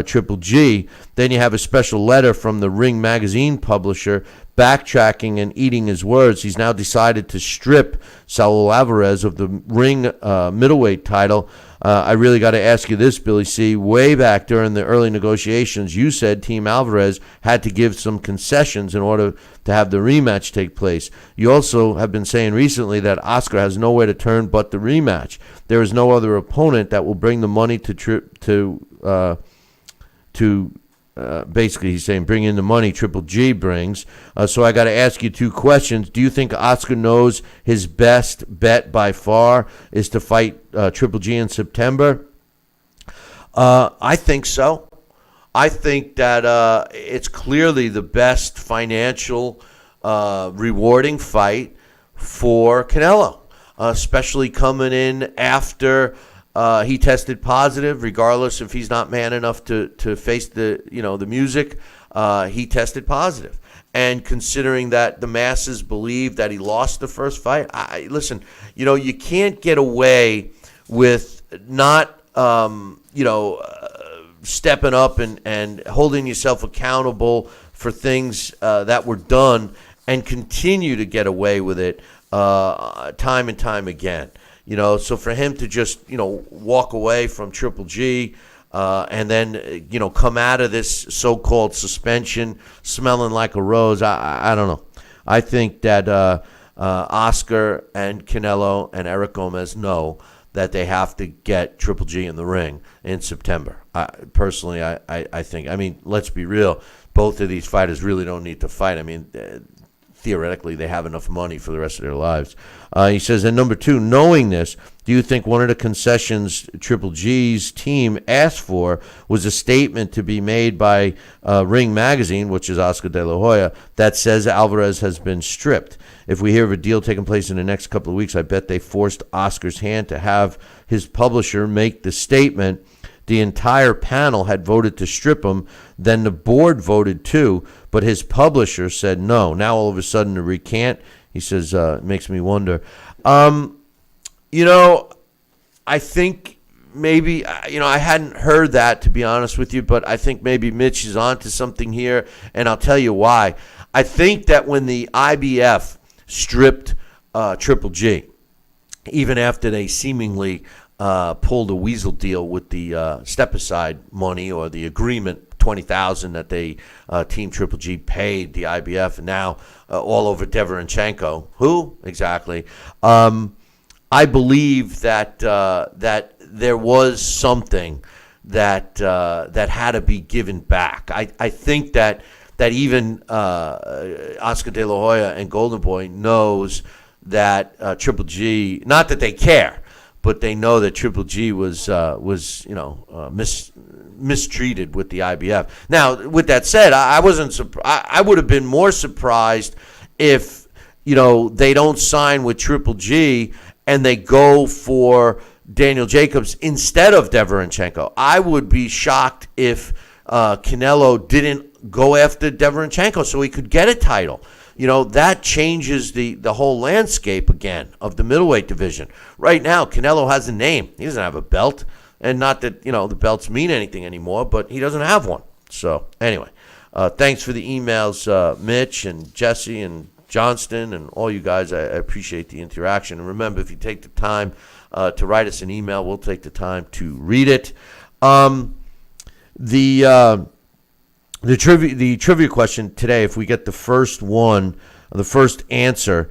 Triple G. Then you have a special letter from the Ring magazine publisher backtracking and eating his words. He's now decided to strip Saul Alvarez of the Ring middleweight title. I really got to ask you this, Billy C. Way back during the early negotiations, you said Team Alvarez had to give some concessions in order to have the rematch take place. You also have been saying recently that Oscar has nowhere to turn but the rematch. There is no other opponent that will bring the money basically he's saying bring in the money Triple G brings. So I got to ask you two questions. Do you think Oscar knows his best bet by far is to fight Triple G in September? I think so. I think that it's clearly the best financial rewarding fight for Canelo, especially coming in after he tested positive, regardless if he's not man enough to face the music. He tested positive. And considering that the masses believe that he lost the first fight, listen, you can't get away with not, stepping up and holding yourself accountable for things that were done and continue to get away with it time and time again. So for him to just, walk away from Triple G and then, come out of this so-called suspension smelling like a rose, I don't know. I think that Oscar and Canelo and Eric Gomez know that they have to get Triple G in the ring in September. Personally, I think. I mean, let's be real. Both of these fighters really don't need to fight. I mean, theoretically, they have enough money for the rest of their lives. He says, and number two, knowing this, do you think one of the concessions Triple G's team asked for was a statement to be made by Ring Magazine, which is Oscar De La Hoya, that says Alvarez has been stripped? If we hear of a deal taking place in the next couple of weeks, I bet they forced Oscar's hand to have his publisher make the statement. The entire panel had voted to strip him. Then the board voted too, but his publisher said no. Now all of a sudden to recant, he says, it makes me wonder. I think maybe, I hadn't heard that, to be honest with you, but I think maybe Mitch is onto something here, and I'll tell you why. I think that when the IBF stripped Triple G, even after they seemingly pulled a weasel deal with the step-aside money or the agreement, $20,000 that they Team Triple G paid the IBF, and now all over Deverenchenko. Who exactly? I believe that that there was something that had to be given back. I think that even Oscar De La Hoya and Golden Boy knows that Triple G, not that they care, but they know that Triple G was mistreated with the IBF. Now, with that said, I would have been more surprised if they don't sign with Triple G and they go for Daniel Jacobs instead of Deverenchenko. I would be shocked if Canelo didn't go after Deverenchenko so he could get a title. That changes the whole landscape again of the middleweight division. Right now, Canelo has a name. He doesn't have a belt. And not that, the belts mean anything anymore, but he doesn't have one. So, anyway, thanks for the emails, Mitch and Jesse and Johnston and all you guys. I appreciate the interaction. And remember, if you take the time to write us an email, we'll take the time to read it. The trivia question today, if we get the first answer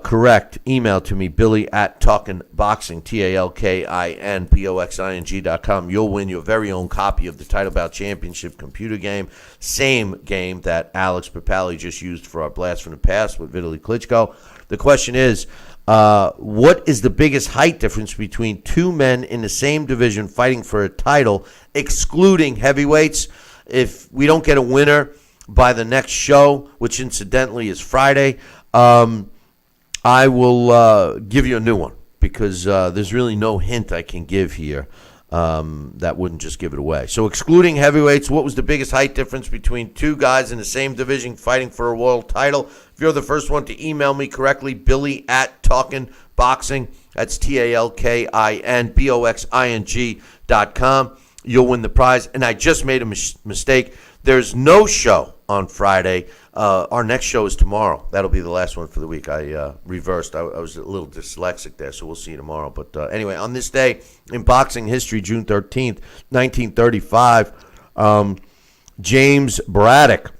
correct, email to me, Billy@TalkinBoxing, TalkinBoxing.com. You'll win your very own copy of the Title Bout Championship computer game, same game that Alex Papali just used for our Blast from the Past with Vitaly Klitschko. The question is, what is the biggest height difference between two men in the same division fighting for a title, excluding heavyweights? If we don't get a winner by the next show, which incidentally is Friday, I will give you a new one because there's really no hint I can give here that wouldn't just give it away. So excluding heavyweights, what was the biggest height difference between two guys in the same division fighting for a world title? If you're the first one to email me correctly, Billy@TalkinBoxing, that's TalkinBoxing.com, you'll win the prize. And I just made a mistake. There's no show on Friday. Our next show is tomorrow. That'll be the last one for the week. I reversed. I was a little dyslexic there, so we'll see you tomorrow. But anyway, on this day in boxing history, June 13th, 1935, James Braddock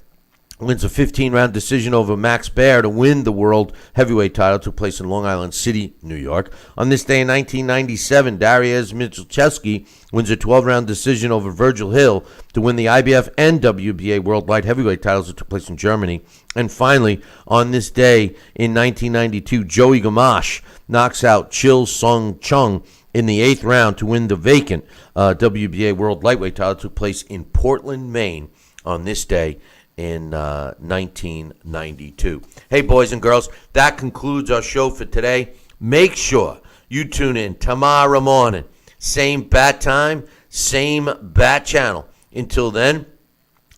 wins a 15-round decision over Max Baer to win the world heavyweight title. Took place in Long Island City, New York. On this day in 1997, Dariusz Michalczewski wins a 12-round decision over Virgil Hill to win the IBF and WBA world light heavyweight titles that took place in Germany. And finally, on this day in 1992, Joey Gamache knocks out Chil Sung Chung in the 8th round to win the vacant WBA world lightweight title that took place in Portland, Maine on this day in 1992. Hey, boys and girls, that concludes our show for today. Make sure you tune in tomorrow morning. Same bat time, same bat channel. Until then,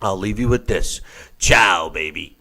I'll leave you with this. Ciao, baby.